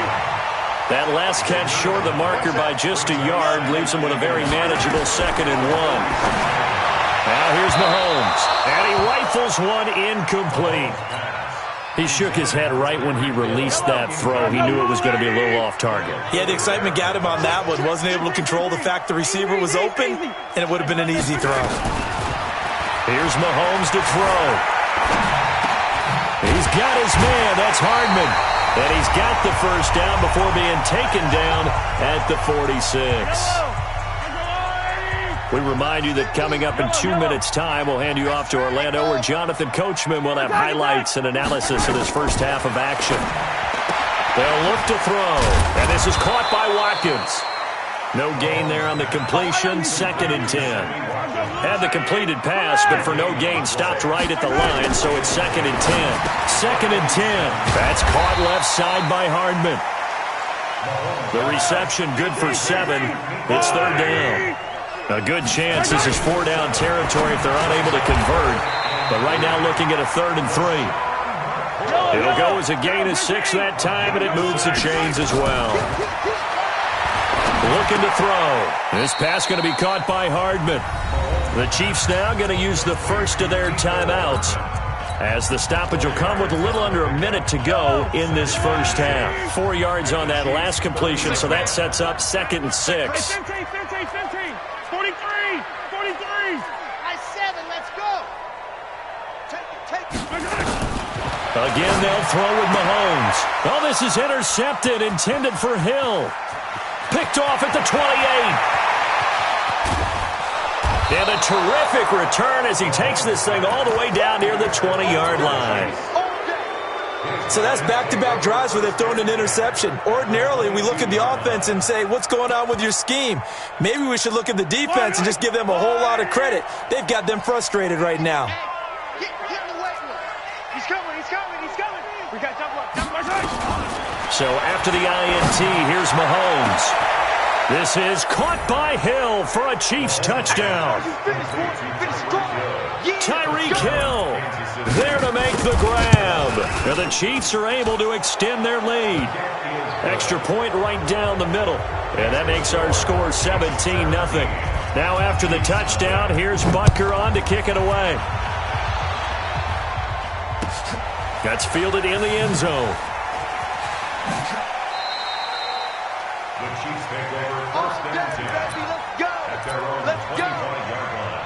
That last catch short of the marker by just a yard leaves him with a very manageable 2nd and 1. Now here's Mahomes, and he rifles one incomplete. He shook his head right when he released that throw. He knew it was going to be a little off target. Yeah, the excitement got him on that one. Wasn't able to control the fact the receiver was open, and it would have been an easy throw. Here's Mahomes to throw. He's got his man. That's Hardman. And he's got the first down before being taken down at the 46. We remind you that coming up in 2 minutes' time, we'll hand you off to Orlando, where Jonathan Coachman will have highlights and analysis of this first half of action. They'll look to throw, and this is caught by Watkins. No gain there on the completion, 2nd and 10. Had the completed pass, but for no gain, stopped right at the line, so it's 2nd and 10. 2nd and 10. That's caught left side by Hardman. The reception good for 7. It's 3rd down. A good chance this is 4-down territory if they're unable to convert. But right now looking at a 3rd and 3. It'll go as a gain of 6 that time, and it moves the chains as well. Looking to throw. This pass going to be caught by Hardman. The Chiefs now going to use the first of their timeouts, as the stoppage will come with a little under a minute to go in this first half. 4 yards on that last completion, so that sets up 2nd and 6. 43! I 7, let's go! Take it! Again, they'll throw with Mahomes. Oh, this is intercepted, intended for Hill. Picked off at the 28. And a terrific return as he takes this thing all the way down near the 20-yard line. So that's back-to-back drives where they've thrown an interception. Ordinarily, we look at the offense and say, what's going on with your scheme? Maybe we should look at the defense and just give them a whole lot of credit. They've got them frustrated right now. Get in the way. He's coming. We got double up. So after the INT, here's Mahomes. This is caught by Hill for a Chiefs touchdown. Tyreek Hill there to make the grab. Now the Chiefs are able to extend their lead. Extra point right down the middle. And that makes our score 17-0. Now after the touchdown, here's Butker on to kick it away. That's fielded in the end zone. The Chiefs take over 1st and 10 at their own 25-yard line.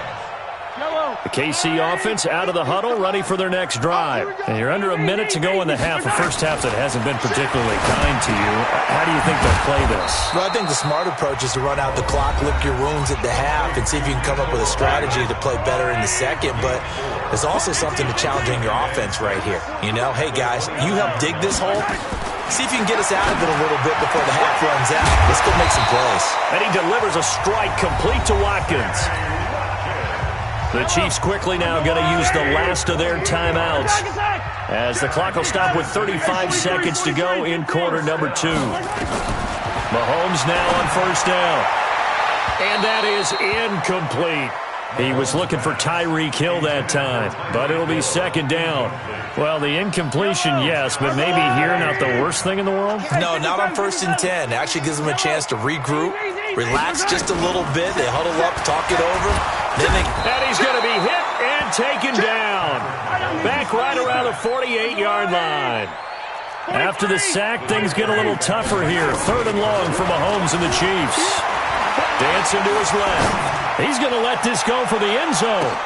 The KC offense out of the huddle, ready for their next drive. And you're under a minute to go in the half, a first half that hasn't been particularly kind to you. How do you think they'll play this? Well, I think the smart approach is to run out the clock, lick your wounds at the half, and see if you can come up with a strategy to play better in the second. But there's also something to challenging your offense right here. You know, hey, guys, you help dig this hole. See if you can get us out of it a little bit before the half runs out. Let's go make some plays. And he delivers a strike complete to Watkins. The Chiefs quickly now going to use the last of their timeouts, as the clock will stop with 35 seconds to go in quarter number 2. Mahomes now on 1st down. And that is incomplete. He was looking for Tyreek Hill that time, but it'll be second down. Well, the incompletion, yes, but maybe here not the worst thing in the world? No, not on 1st and 10. Actually gives them a chance to regroup, relax just a little bit. They huddle up, talk it over. And he's going to be hit and taken down. Back right around the 48-yard line. After the sack, things get a little tougher here. 3rd and long for Mahomes and the Chiefs. Dancing to his left. He's going to let this go for the end zone.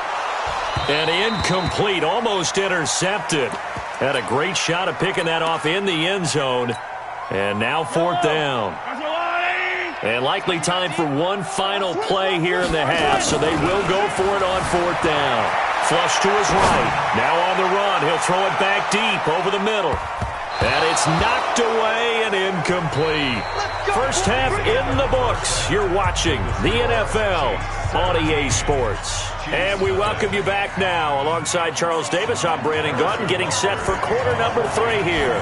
And incomplete, almost intercepted. Had a great shot of picking that off in the end zone. And now 4th down. And likely time for one final play here in the half, so they will go for it on 4th down. Flush to his right. Now on the run. He'll throw it back deep over the middle. And it's knocked away and incomplete. First half in the books. You're watching the NFL on EA Sports. And we welcome you back now. Alongside Charles Davis, I'm Brandon Gaudin, getting set for quarter number 3 here.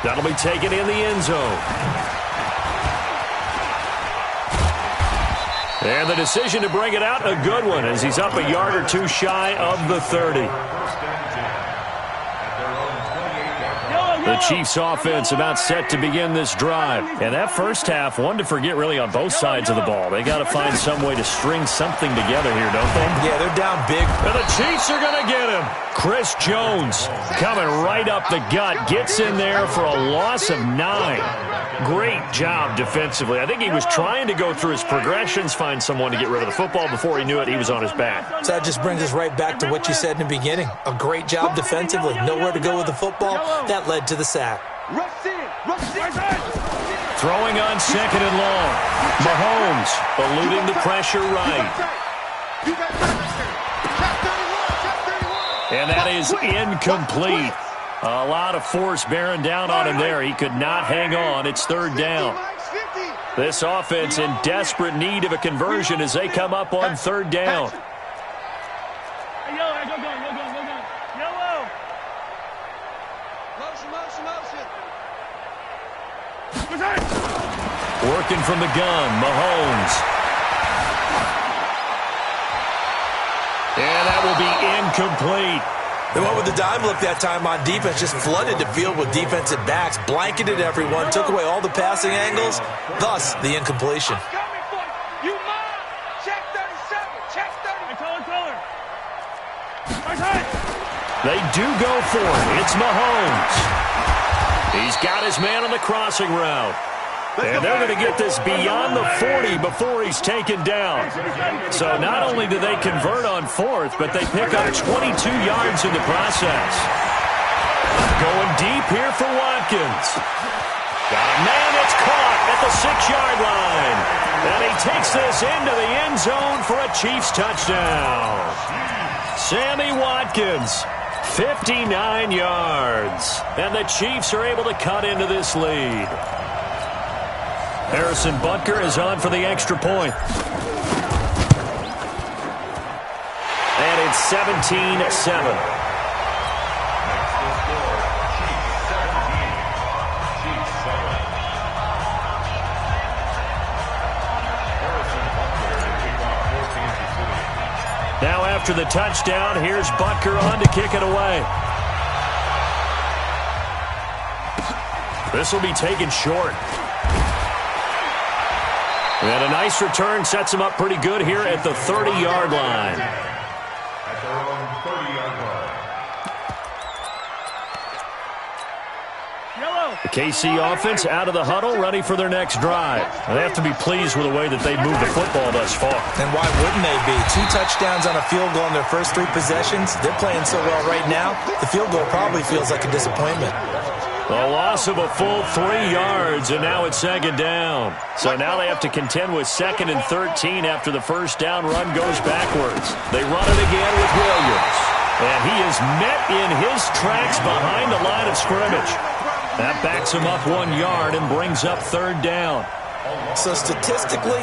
That'll be taken in the end zone. And the decision to bring it out, a good one, as he's up a yard or two shy of the 30. The Chiefs offense about set to begin this drive. And that first half, one to forget really on both sides of the ball. They got to find some way to string something together here, don't they? Yeah, they're down big. And the Chiefs are going to get him. Chris Jones coming right up the gut. Gets in there for a loss of 9. Great job defensively. I think he was trying to go through his progressions, find someone to get rid of the football. Before he knew it, he was on his back. So that just brings us right back to what you said in the beginning. A great job defensively. Nowhere to go with the football. That led to the sack. Throwing on 2nd and long. Mahomes eluding the pressure right. And that is incomplete. A lot of force bearing down on him there. He could not hang on. It's 3rd down. This offense in desperate need of a conversion as they come up on 3rd down. Working from the gun, Mahomes. And that will be incomplete. They went with the dime look that time on defense, just flooded the field with defensive backs, blanketed everyone, took away all the passing angles, thus the incompletion. They do go for it. It's Mahomes. He's got his man on the crossing route. And they're going to get this beyond the 40 before he's taken down. So not only do they convert on 4th, but they pick up 22 yards in the process. Going deep here for Watkins. Got a man that's caught at the 6-yard line. And he takes this into the end zone for a Chiefs touchdown. Sammy Watkins, 59 yards. And the Chiefs are able to cut into this lead. Harrison Butker is on for the extra point. And it's 17-7. Now after the touchdown, here's Butker on to kick it away. This will be taken short. And a nice return sets him up pretty good here at the 30-yard line. At their own 30-yard line. The KC offense out of the huddle, ready for their next drive. They have to be pleased with the way that they've moved the football thus far. And why wouldn't they be? 2 touchdowns on a field goal in their first 3 possessions. They're playing so well right now, the field goal probably feels like a disappointment. A loss of a full 3 yards, and now it's 2nd down. So now they have to contend with 2nd and 13 after the first down run goes backwards. They run it again with Williams. And he is met in his tracks behind the line of scrimmage. That backs him up 1 yard and brings up 3rd down. So statistically,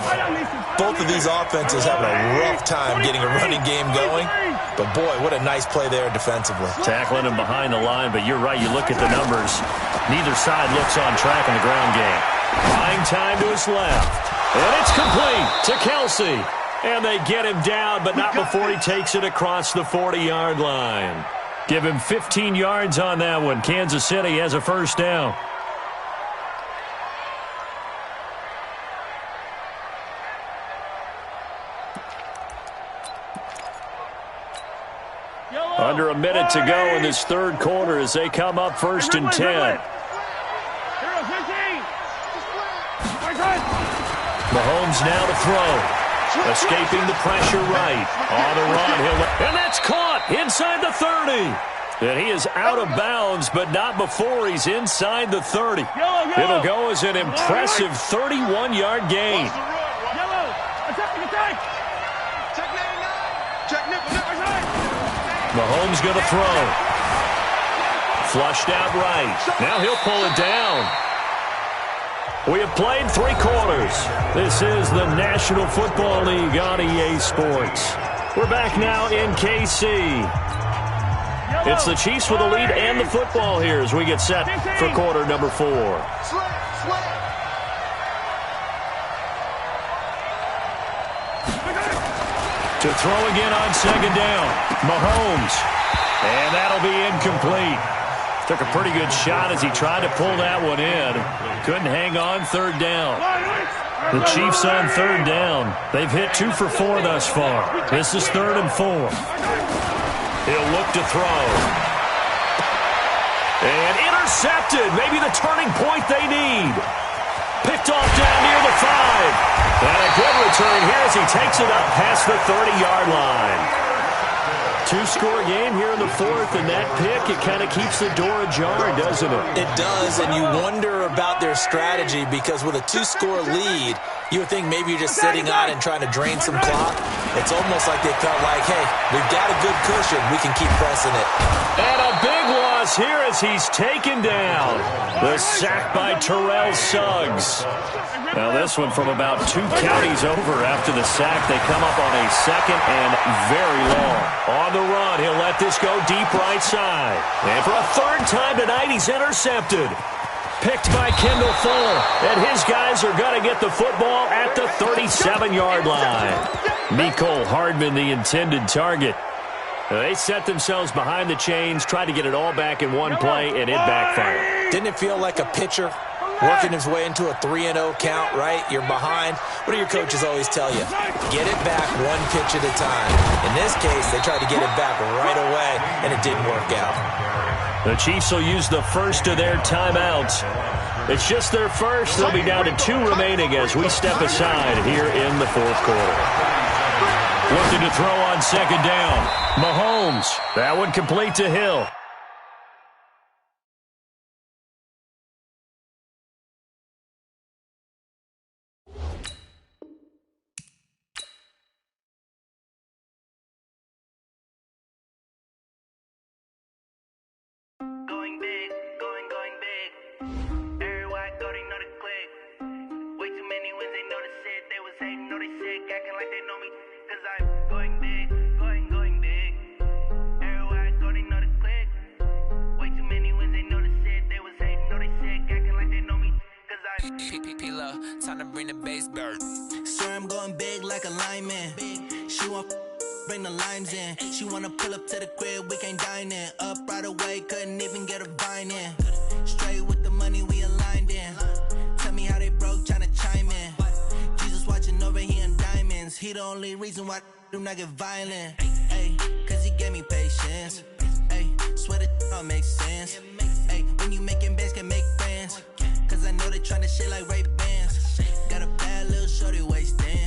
both of these offenses having a rough time getting a running game going. But boy, what a nice play there defensively. Tackling him behind the line, but you're right. You look at the numbers. Neither side looks on track in the ground game. Buying time to his left. And it's complete to Kelsey. And they get him down, but not before he takes it across the 40-yard line. Give him 15 yards on that one. Kansas City has a first down. Under a minute to go in this third quarter as they come up first and 10. Mahomes now to throw. Escaping the pressure right. On the run. And that's caught inside the 30. And he is out of bounds, but not before he's inside the 30. It'll go as an impressive 31-yard gain. Mahomes going to throw. Flushed out right. Now he'll pull it down. We have played 3 quarters. This is the National Football League on EA Sports. We're back now in KC. It's the Chiefs with the lead and the football here as we get set for quarter number 4. To throw again on second down. Mahomes. And that'll be incomplete. Took a pretty good shot as he tried to pull that one in. Couldn't hang on third down. The Chiefs on third down. They've hit 2 for 4 thus far. This is 3rd and 4. He'll look to throw. And intercepted. Maybe the turning point they need. Picked off down near the 5. And a good return here as he takes it up past the 30-yard line. 2-score game here in the 4th, and that pick, it kind of keeps the door ajar, doesn't it? It does, and you wonder about their strategy because with a 2-score lead, you would think maybe you're just sitting on and trying to drain some clock. It's almost like they felt like, hey, we've got a good cushion. We can keep pressing it. And a big loss here as he's taken down. The sack by Terrell Suggs. Now this one from about 2 counties over after the sack. They come up on a second and very long. On the run, he'll let this go deep right side. And for a 3rd time tonight, he's intercepted. Picked by Kendall Fuller. And his guys are going to get the football at the 37-yard line. Mecole Hardman, the intended target. They set themselves behind the chains, tried to get it all back in one play, and it backfired. Didn't it feel like a pitcher working his way into a 3-0 count, right? You're behind. What do your coaches always tell you? Get it back 1 pitch at a time. In this case, they tried to get it back right away, and it didn't work out. The Chiefs will use the first of their timeouts. It's just their first. They'll be down to 2 remaining as we step aside here in the 4th quarter. Looking to throw on second down. Mahomes. That one complete to Hill. Going big, going big. Everywhere I go, they know the click. Way too many wins, they know the shit. They was hating, know they sick, acting like they know me. Cause I'm going big, going big. Everywhere I go, they know the click. Way too many wins, they know the shit. They was hating, know they sick, acting like they know me. Cause I'm P-P-P-Love, time to bring the bass bird. Swear I'm going big like a lineman. She want bring the limes in. She wanna pull up to the crib, we can't dine in. Up right away, couldn't even get a vine in. Straight with the money we aligned in. Tell me how they broke, tryna chime in. Jesus watching over here in diamonds. He the only reason why do not get violent. Ay, cause he gave me patience. Ay, swear that all makes sense. Ay, when you making bands, can make friends. Cause I know they tryna shit like Ray-Bans. Got a bad little shorty wasting.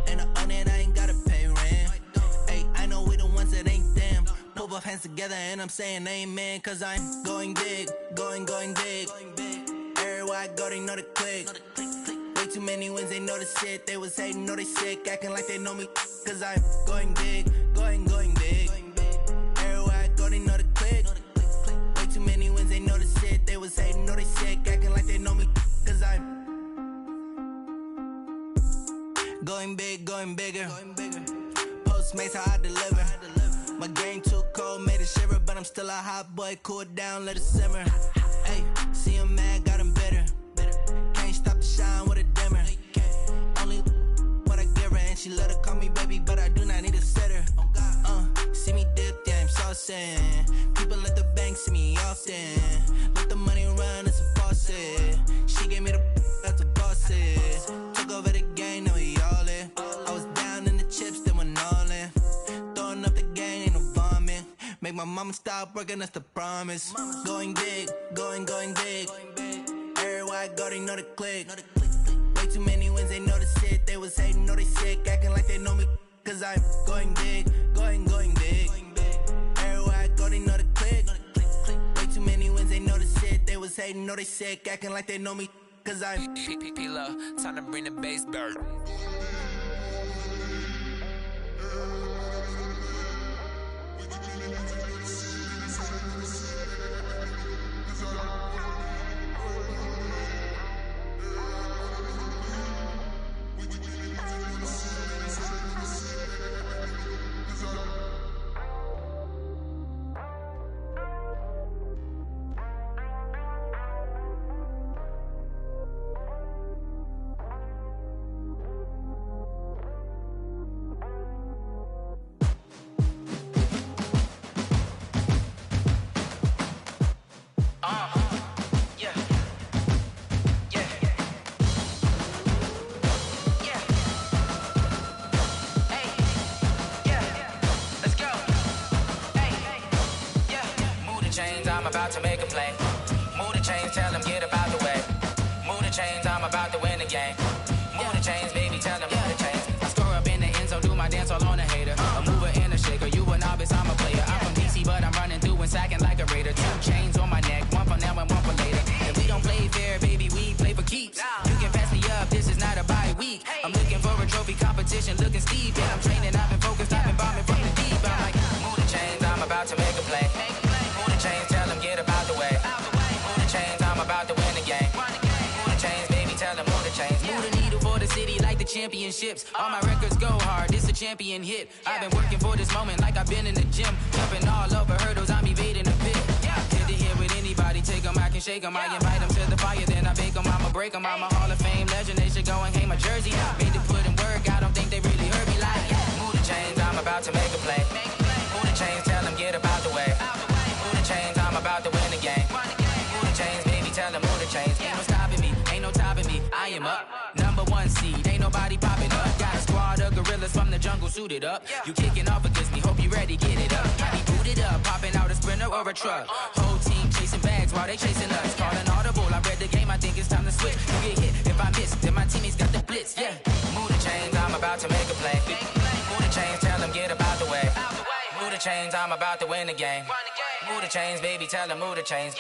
And I own it, I ain't gotta pay rent. Ay, I know we the ones that ain't them. Pull both hands together and I'm saying amen. Cause I'm going big, going big. Everywhere I go, they know the click. Way too many wins, they know the shit. They was hating, know they sick, acting like they know me. Cause I'm going big, going big. Everywhere I go, they know the click. Way too many wins, they know the shit. They was hating, know they sick, acting like they know me. Cause I'm Going big, going bigger. Postmates how I deliver. My game too cold, made it shiver, but I'm still a hot boy. Cool it down, let it simmer. Hey, see him mad, got him bitter. Can't stop the shine with a dimmer. Only what I give her, and she let her call me baby, but I do not need a sitter. See me dip, yeah, I'm saucing. People at the bank see me often. Let the money run, it's a faucet. She gave me the that's a boss it. Took over the game, now we all in. I was down in the chips, then went all in. Throwing up the gang, ain't no vomit. Make my mama stop working, that's the promise. Going big, going big. Everywhere I go, they know the click. Way too many wins, they know the shit. They was hating, know they sick, acting like they know me. Cause I'm going big, going big. Everywhere I go, they know the click. Way too many wins, they know the shit. They was hating, know they sick, acting like they know me. Cause I'm P-P-P-Love, time to bring the bass bird. I'm about to make a play. Move the chains, tell them get about the way. Move the chains, I'm about to win the game. Move the chains, baby, tell them move the chains. I score up in the end zone, do my dance all on a hater. A mover and a shaker, you a novice, I'm a player. I'm from DC, but I'm running through and sacking like a raider. 2 chains on my neck, one for now and one for later. And we don't play fair, baby, we play for keeps. You can pass me up, this is not a bye week. I'm looking for a trophy competition, looking steep. And I'm training, I've been focused, I've been bombing from the deep. I'm like, move the chains, I'm about to make a play. Move the chains, tell them get about the way. Move the chains, I'm about to win the game. Move the chains, baby, tell them move the chains. Move the needle for the city like the championships. All my records go hard, this a champion hit. I've been working for this moment like I've been in the gym. Jumping all over hurdles, I'm evading the pit. Hit the hit with anybody, take them, I can shake them. I invite them to the fire, then I bake them, I'ma break them. I'm a Hall of Fame legend, they should go and hang my jersey. Made to put in work, I don't think they really heard me like, move the chains, I'm about to make a play. Move the chains, tell them get about the way. Move the chains, I'm about to win the game. Move the chains, baby, tell them move the chains. Ain't no stopping me, ain't no topping me, I am up. Number 1 seed, ain't nobody popping up. Got a squad of gorillas from the jungle suited up. You kicking off against me, hope you ready, get it up. I be booted up, popping out a Sprinter or a truck. Whole team chasing bags while they chasing us. Calling audible, I read the game, I think it's time to switch. You get hit, if I miss, then my teammates got the blitz, yeah. Move the chains, I'm about to make a play. Move the chains, tell them get about the way. Move the chains, I'm about to win the game. Move the chains, baby, tell them move the chains.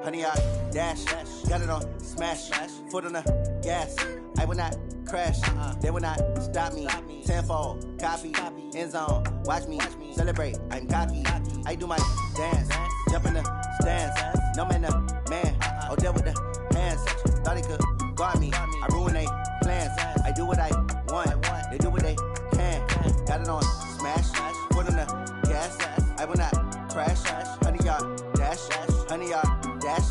Honey, I dash, got it on smash, foot on the gas. I will not crash, they will not stop me. Tenfold, copy, end zone, watch me celebrate. I'm cocky, I do my dance, jump in the stands. No man, the man, oh, deal with the hands. Thought he could guard me, I ruin they plans. I do what I want, they do what they can. Got it on smash, foot on the gas. I will not crash, honey, y'all dash, honey, y'all dash,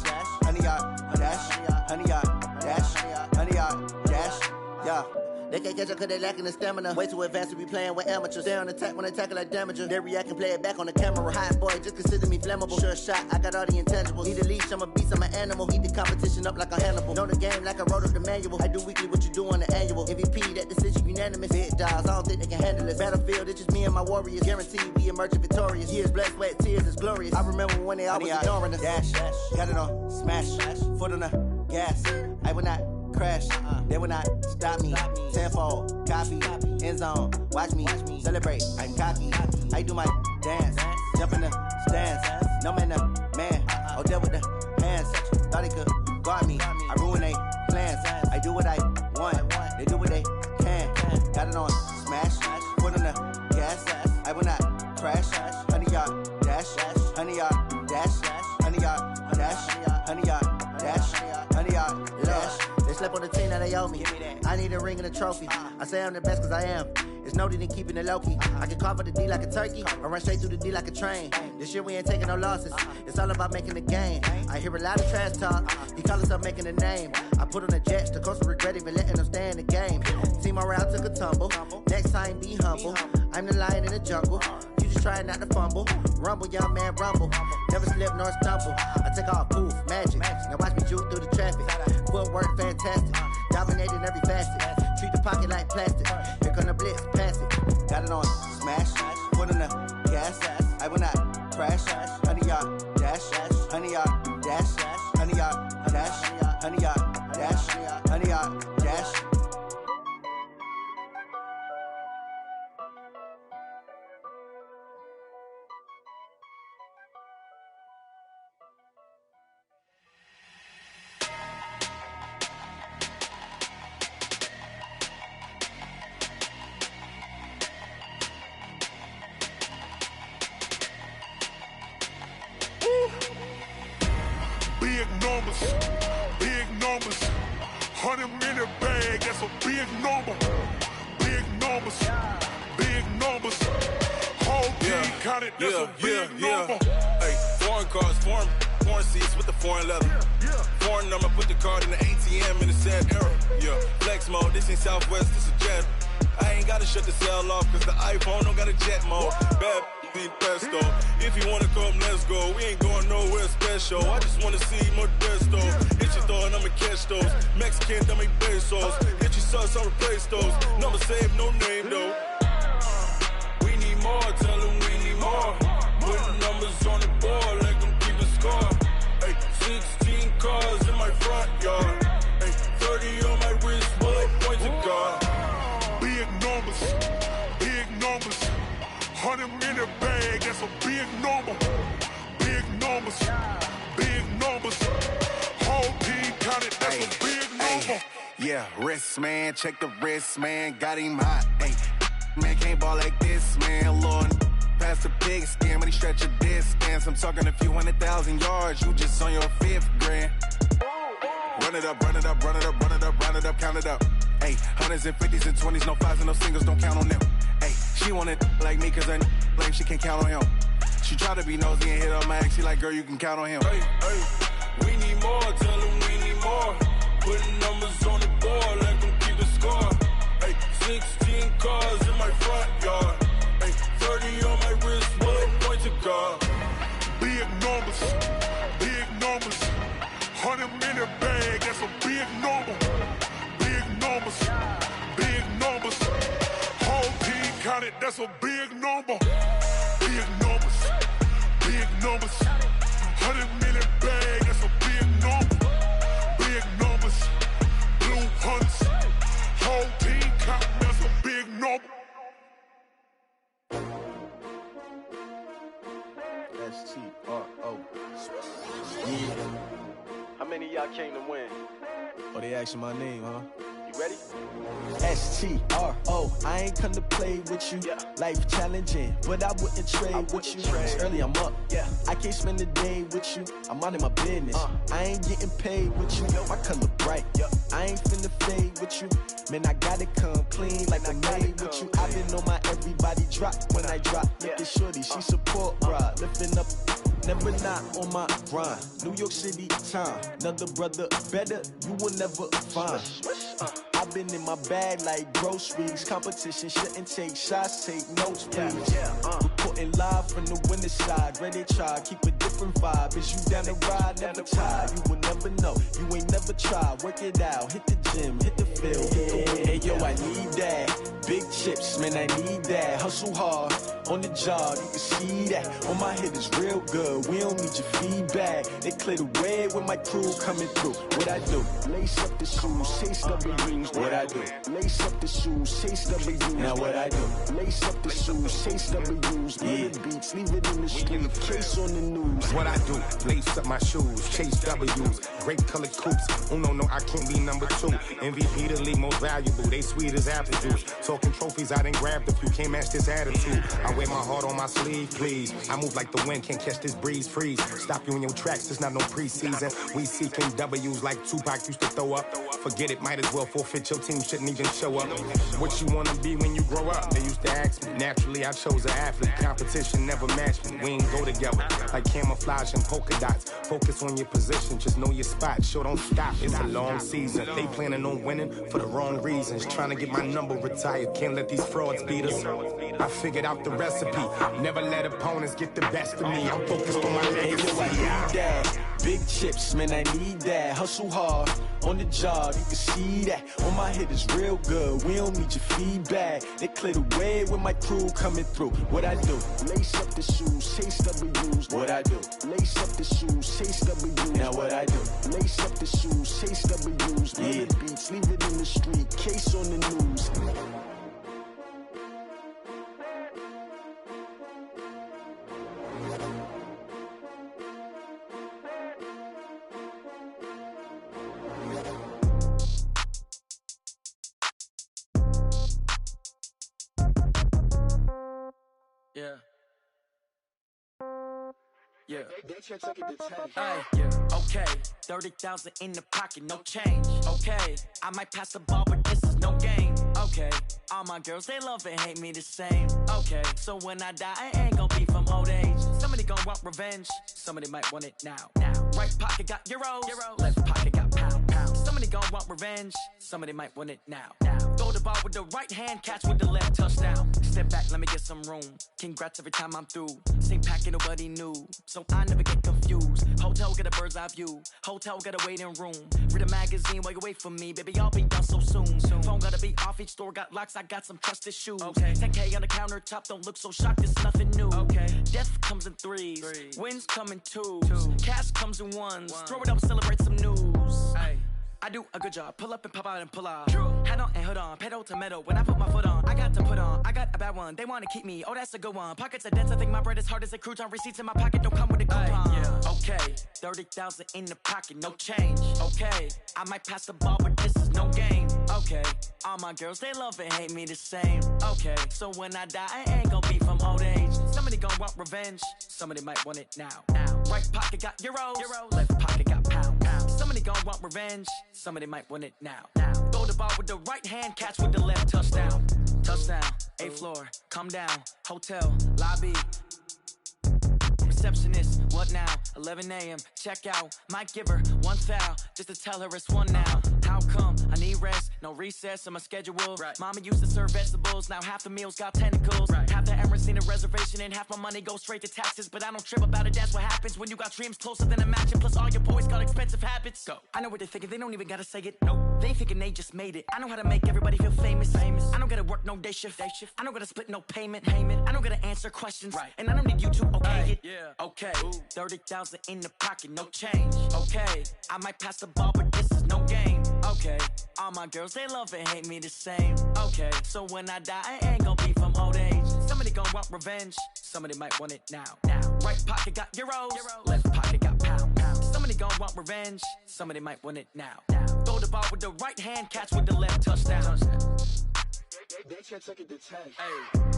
honey, y'all dash, honey, y'all dash, honey, y'all dash, yeah. They can't catch up cause they lacking the stamina. Way too advanced to be playing with amateurs. They on attack when they tackle like damager. They react and play it back on the camera. Hot boy, just consider me flammable. Sure shot, I got all the intangibles. Need a leash, I'm a beast, I'm an animal. Heat the competition up like a Hannibal. Know the game like I wrote up the manual. I do weekly what you do on the annual. MVP, that decision unanimous. Big dogs, I don't think they can handle it. Battlefield, it's just me and my warriors. Guaranteed we emerging victorious. Years, blood, sweat, tears, it's glorious. I remember when they always ignoring us. Dash, got it on smash, foot on the gas. I will not crash, they will not stop me. Tenfold, copy, end zone, watch me celebrate. I'm cocky, I do my dance, jump in the stands. No man, the man, oh, deal with the hands. Thought he could guard me, I ruin they plans. I do what I want, they do what they can. Got it on smash, foot on the gas. I will not told me I need a ring and a trophy. I say I'm the best cause I am. It's noted in keeping it low-key. I can carve up the D like a turkey or run straight through the D like a train. This year we ain't taking no losses. It's all about making the game. I hear a lot of trash talk. He call himself making a name. I put on the Jets. The coach will regret even letting them stay in the game. Team around took a tumble. Next time be humble. I'm the lion in the jungle. You just trying not to fumble. Rumble, young man, rumble. Never slip nor stumble. I take off, poof, magic. Now watch me juke through the traffic. Footwork fantastic. Dominating every facet. Treat the pocket like plastic. Here come the blitz, pass it. Got it on smash, foot in the gas. I will not crash. 100-yard dash, 100-yard dash, 100-yard dash, 100-yard dash, 100-yard dash. Big numbers, 100 in a bag, that's a big number. Big numbers, whole team counted, that's a big number. Hey, foreign cars, foreign seats with the foreign leather. Foreign number, put the card in the ATM in the sad era. Yeah, flex mode, this ain't Southwest, this a jet. I ain't gotta shut the cell off, cause the iPhone don't got a jet mode. Bad be pesto. If you wanna come, let's go. We ain't going nowhere special. I just wanna see Modesto. Hit your thought, I'ma catch those. Mexican, dummy pesos. Hit your sus, I'll replace those. Number saved, no name though. We need more, tell them we need more. Putting numbers on the board, like them keep a score. Hey, 16 cars in my front yard. Hey, 30 on my wrist, bullet point to God. Big numbers, 100 in a bag, that's a big number. Big numbers, whole team counted, that's a big number. Yeah, wrist man, check the wrist man, got him hot. Ay, man can't ball like this, man. Lord, past the big skin, but he stretch a distance. I'm talking a few 100,000 yards, you just on your 5th grand. Run it up, count it up. Ay, hundreds and 50s and 20s, no 5s and no singles, don't count on them. Ay, she want it like me, cause I blame she can't count on him. She try to be nosy and hit on my ex, she like, girl, you can count on him. Hey, we need more, tell them we need more. Putting numbers on the board, like them keep a score. Hey, 16 cars in my front yard. Hey, 30 on my wrist, bullet point to God. Big numbers, 100 in a bag, that's a big number. Big numbers, whole team counted, that's a big number. Big numbers, 100 in a bag, that's a big number. Big numbers, blue hunts, whole team counting, that's a big number. S-T-R-O. How many of y'all came to win? Oh, they asking my name, huh? You ready? S-T-R-O. I ain't come to play with you. Life challenging, but I wouldn't trade with you. It's early, I'm up. I can't spend the day with you. I'm out of my business. I ain't getting paid with you. My color bright. I ain't finna fade with you. Man, I gotta come clean like I made with you. I've been on my everybody drop when I drop. Look at shorty, she support rod. Lifting up, never not on my grind. New York City time. Another brother better, you will never find. I've been in my bag like groceries. Competition shouldn't take shots, take notes, please. Reporting live from the winter side. Ready to try, keep a different vibe. Is you down the ride, never tired. You will never know, you ain't never tried. Work it out, hit the gym, hit the field, hit the wind. Hey yo, I need that. Big chips, man, I need that. Hustle hard, on the job, you can see that. On my head is real good, we don't need your feedback. They clear the way when my crew coming through. What I do? Lace up the shoes, chase W's. What I do? Lace up the shoes, chase W's. Now what I do? Lace up the shoes, chase W's. Yeah. The beats, leave it in the street, case on the news. What I do? Lace up my shoes, chase W's. Grape colored coops. Oh no, I can't be number 2. MVP the league most valuable. They sweet as apple juice. So talking trophies, I done grabbed a few. Can't match this attitude. I wear my heart on my sleeve, please. I move like the wind, can't catch this breeze, freeze. Stop you in your tracks, it's not no preseason. We seeking W's like Tupac used to throw up. Forget it, might as well forfeit. Your team shouldn't even show up. What you wanna be when you grow up? They used to ask me. Naturally, I chose an athlete. Competition never matched me. We ain't go together like camouflage and polka dots. Focus on your position, just know your spot. Sure, don't stop. It's a long season. They planning on winning for the wrong reasons. Trying to get my number retired. Can't let these frauds beat us. I figured out the recipe. Never let opponents get the best of me. I'm focused on my legacy. I need that. Big chips, man, I need that. Hustle hard on the job, you can see that. On my hit is real good. We don't need your feedback. They clear the way with my crew coming through. What I do? Lace up the shoes, chase W's. What I do? Lace up the shoes, chase W's. Now what I do? Lace up the shoes, chase W's. Yeah. The beats, leave it in the street. Case on the news. Yeah. Yeah. Hey, yeah. Okay. 30,000 in the pocket, no change. Okay. I might pass the ball, but this is no game. Okay. All my girls, they love and hate me the same. Okay. So when I die, I ain't gonna be from old age. Somebody gonna want revenge. Somebody might want it now. Right pocket got euros. Left pocket got pounds. Somebody gonna want revenge. Somebody might want it now. Throw the ball with the right hand, catch with the left, touchdown. Step back, let me get some room. Congrats every time I'm through. Same packet, nobody knew. So I never get confused. Hotel get a bird's eye view. Hotel get a waiting room. Read a magazine while you wait for me. Baby, I'll be done so soon. Phone gotta be off, each store got locks. I got some trusted shoes. Okay. 10K on the countertop, don't look so shocked, it's nothing new. Okay. Death comes in threes. Wins come in twos. Cash comes in ones. Throw it up, celebrate some news. Hey. I do a good job, pull up and pop out and pull off. Hat on and hood on, pedal to metal. When I put my foot on, I got to put on. I got a bad one, they wanna keep me, oh that's a good one. Pockets are dense, I think my bread is hard as a crouton. Receipts in my pocket don't come with a coupon. Yeah. Okay, 30,000 in the pocket, no change. Okay, I might pass the ball, but this is no game. Okay, all my girls, they love and hate me the same. Okay, so when I die, I ain't gonna be from old age. Somebody gonna want revenge, somebody might want it now. Right pocket got euros. Left pocket got pounds. Somebody gonna want revenge, somebody might want it now. Throw the ball with the right hand, catch with the left, touchdown. Touchdown, 8th floor, come down, hotel, lobby. Receptionist, what now? 11 a.m., check out. Might give her one foul, just to tell her it's one now. How come? I need rest, no recess in my schedule. Mama used to serve vegetables, now half the meals got tentacles. Half the Emirates need a reservation and half my money goes straight to taxes. But I don't trip about it, that's what happens when you got dreams closer than a matching. Plus all your boys got expensive habits. Go. I know what they're thinking, they don't even gotta say it. Nope. They thinking they just made it. I know how to make everybody feel famous. I don't gotta work no day shift. I don't gotta split no payment. I don't gotta answer questions. And I don't need you to okay it. Yeah. Okay, 30,000 in the pocket, no change. Okay, I might pass the ball, but this is no game. Okay, all my girls, they love and hate me the same. Okay, so when I die, I ain't gonna be from old age. Somebody gonna want revenge, somebody might want it now. Right pocket got euros, left pocket got pounds. Somebody gonna want revenge, somebody might want it now. Throw the ball with the right hand, catch with the left, touchdown. They can't take it to 10. Hey.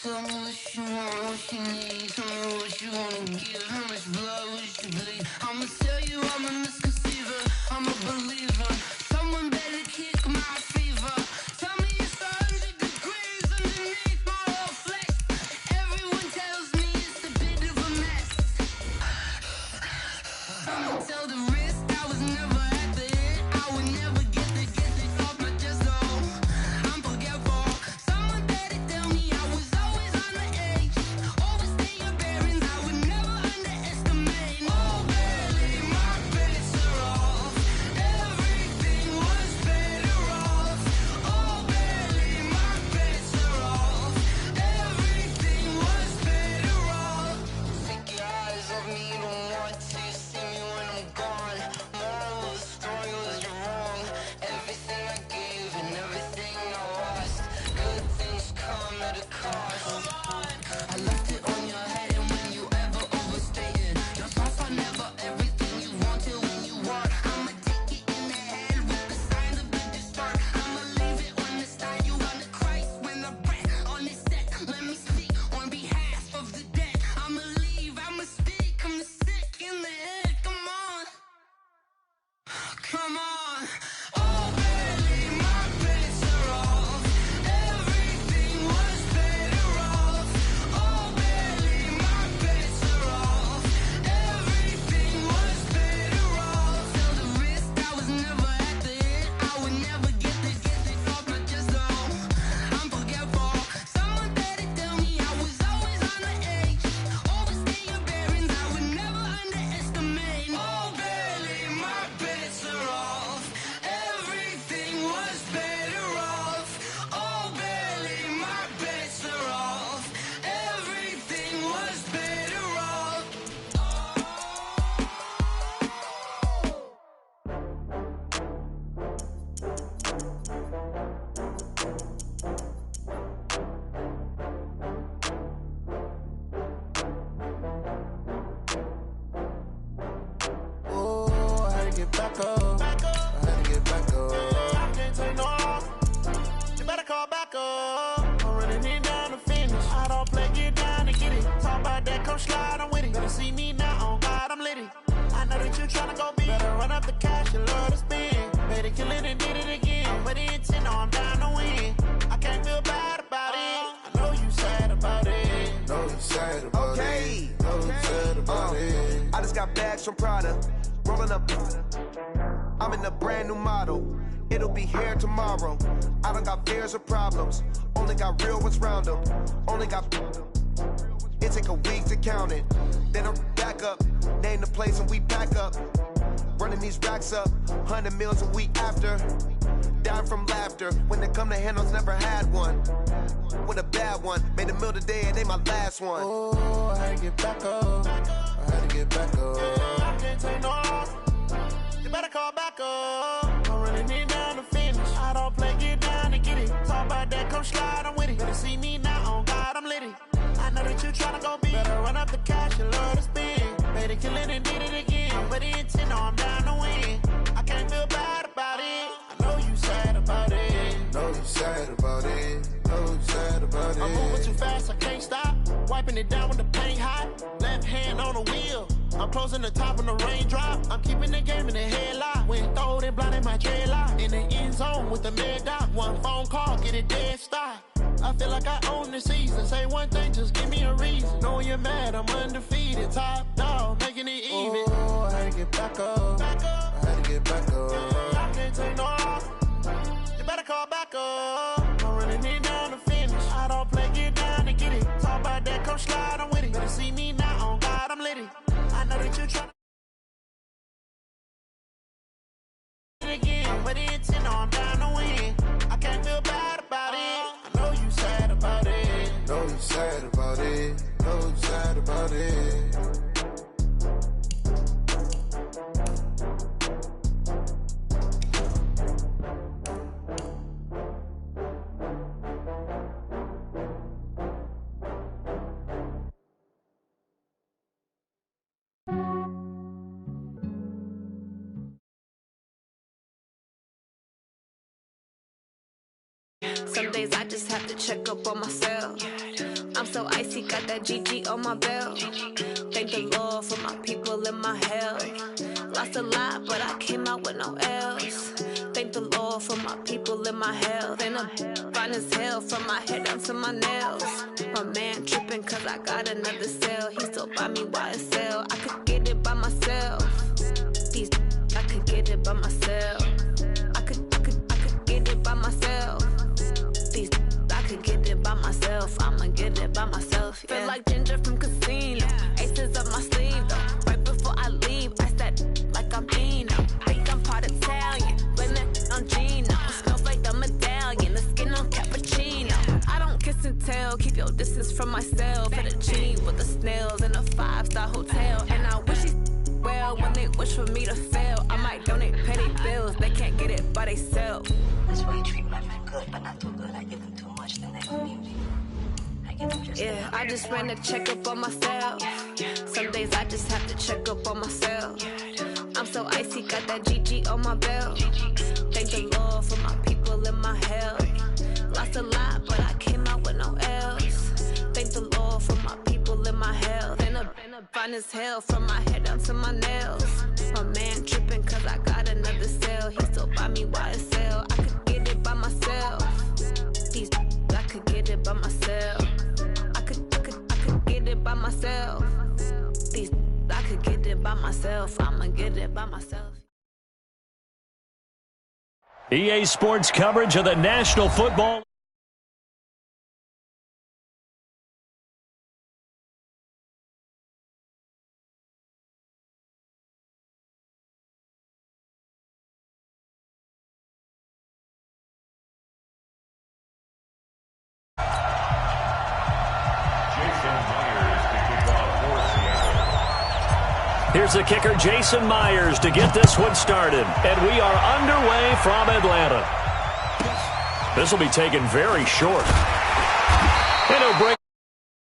Tell me what you want, what you need. Tell me what you wanna give. How much blood would you bleed? I'ma tell you I'm a misconceiver. I'm a believer. Someone better kick my fever. Tell me it's 100 degrees underneath my whole flesh. Everyone tells me it's a bit of a mess. I'ma tell the risk I was never at the end. I would never get it off my chest. Oh, I'm forgetful. Someone better tell me I was always on the edge. Overstay your bearings, I would never underestimate. Oh, barely, my bets are off. Every slide, I'm with it. Better see me now, on God, I'm litty. I know that you tryna go big. Better run up the cash, you love to spend. Better kill it and did it again. But the intent, no, I'm down to win. I can't feel bad about it. I know you sad about it. Know you sad about it. Know you sad about it. I just got bags from Prada. Rolling up. I'm in a brand new model. It'll be here tomorrow. I don't got fears or problems. Only got real ones round them. Only got. It take a week to count it. Then I'm back up. Name the place and we pack up. Running these racks up. 100 meals a week after. Dying from laughter. When it come to handles, never had one. With a bad one. Made a meal today and they my last one. Oh, I had to get back up. I had to get back up. I can't take no loss. You better call back up. I'm running it down to finish. I don't play, get down to get it. Talk about that, come slide, I'm with it. Better see me now, on God, I'm litty. I know that you tryna go big. Better run up the cash, you love to spend. Better kill it and did it again. But the intent, no, I'm down to win. I can't feel bad about it. I know you sad about it. Know you sad about it. Know you sad about it. I'm moving too fast, I can't stop. Wiping it down with the paint hot. Left hand on the wheel. I'm closing the top on the raindrop. I'm keeping the game in the headlock. When throwed and blinded my dreadlock. In the end zone with the mad dot. One phone call, get it dead stop. I feel like I own the season. Say one thing, just give me a reason. Knowing you're mad, I'm undefeated. Top dog, making it even. Oh, I had to get back up. I had to get back up. I can't take no loss. You better call back up. I'm running it down to finish. I don't play, get down to get it. Talk about that, come slide, I'm with it. Better see me now, on God, I'm litty. I know that you try again, but the intent, no, I'm down to win. I can't feel bad about it. I know you sad about it. Know you sad about it. Know you sad about it. Some days I just have to check up on myself. I'm so icy, got that GG on my belt. Thank the Lord for my people in my health. Lost a lot, but I came out with no L's. Thank the Lord for my people in my health. And I'm fine as hell from my head down to my nails. My man tripping cause I got another cell. He still buy me YSL. I could get it by myself. These I could get it by myself. I could get it by myself. I could get it by myself, I'ma get it by myself, yeah. Feel like Ginger from Casino, aces up my sleeve though. Right before I leave, I said like I'm Dino. Think I'm part Italian, blame that on Gino. Smells like the medallion, the skin on cappuccino. I don't kiss and tell, keep your distance from myself. Fettuccine with the snails in a 5-star hotel. And I wish he well when they wish for me to fail. I might donate petty bills, they can't get it by themselves. That's why you treat my friend good, but not too good. I give them too much, then they don't need me. I give them just yeah, I just ran to check up on myself. Some days I just have to check up on myself. I'm so icy, got that GG on my belt. Thank the Lord for my people in my health. Lost a lot, but I came out with no L's. Thank the Lord for my people in my health. And I'm fine as hell from my head down to my nails. My man tripping cause I got another cell. He still buy me YSL. I could get it by myself. These I could get it by myself. I could get it by myself. These I could get it by myself. I'ma get it by myself. EA Sports coverage of the National Football. Here's the kicker, Jason Myers, to get this one started. And we are underway from Atlanta. This will be taken very short. And he'll break.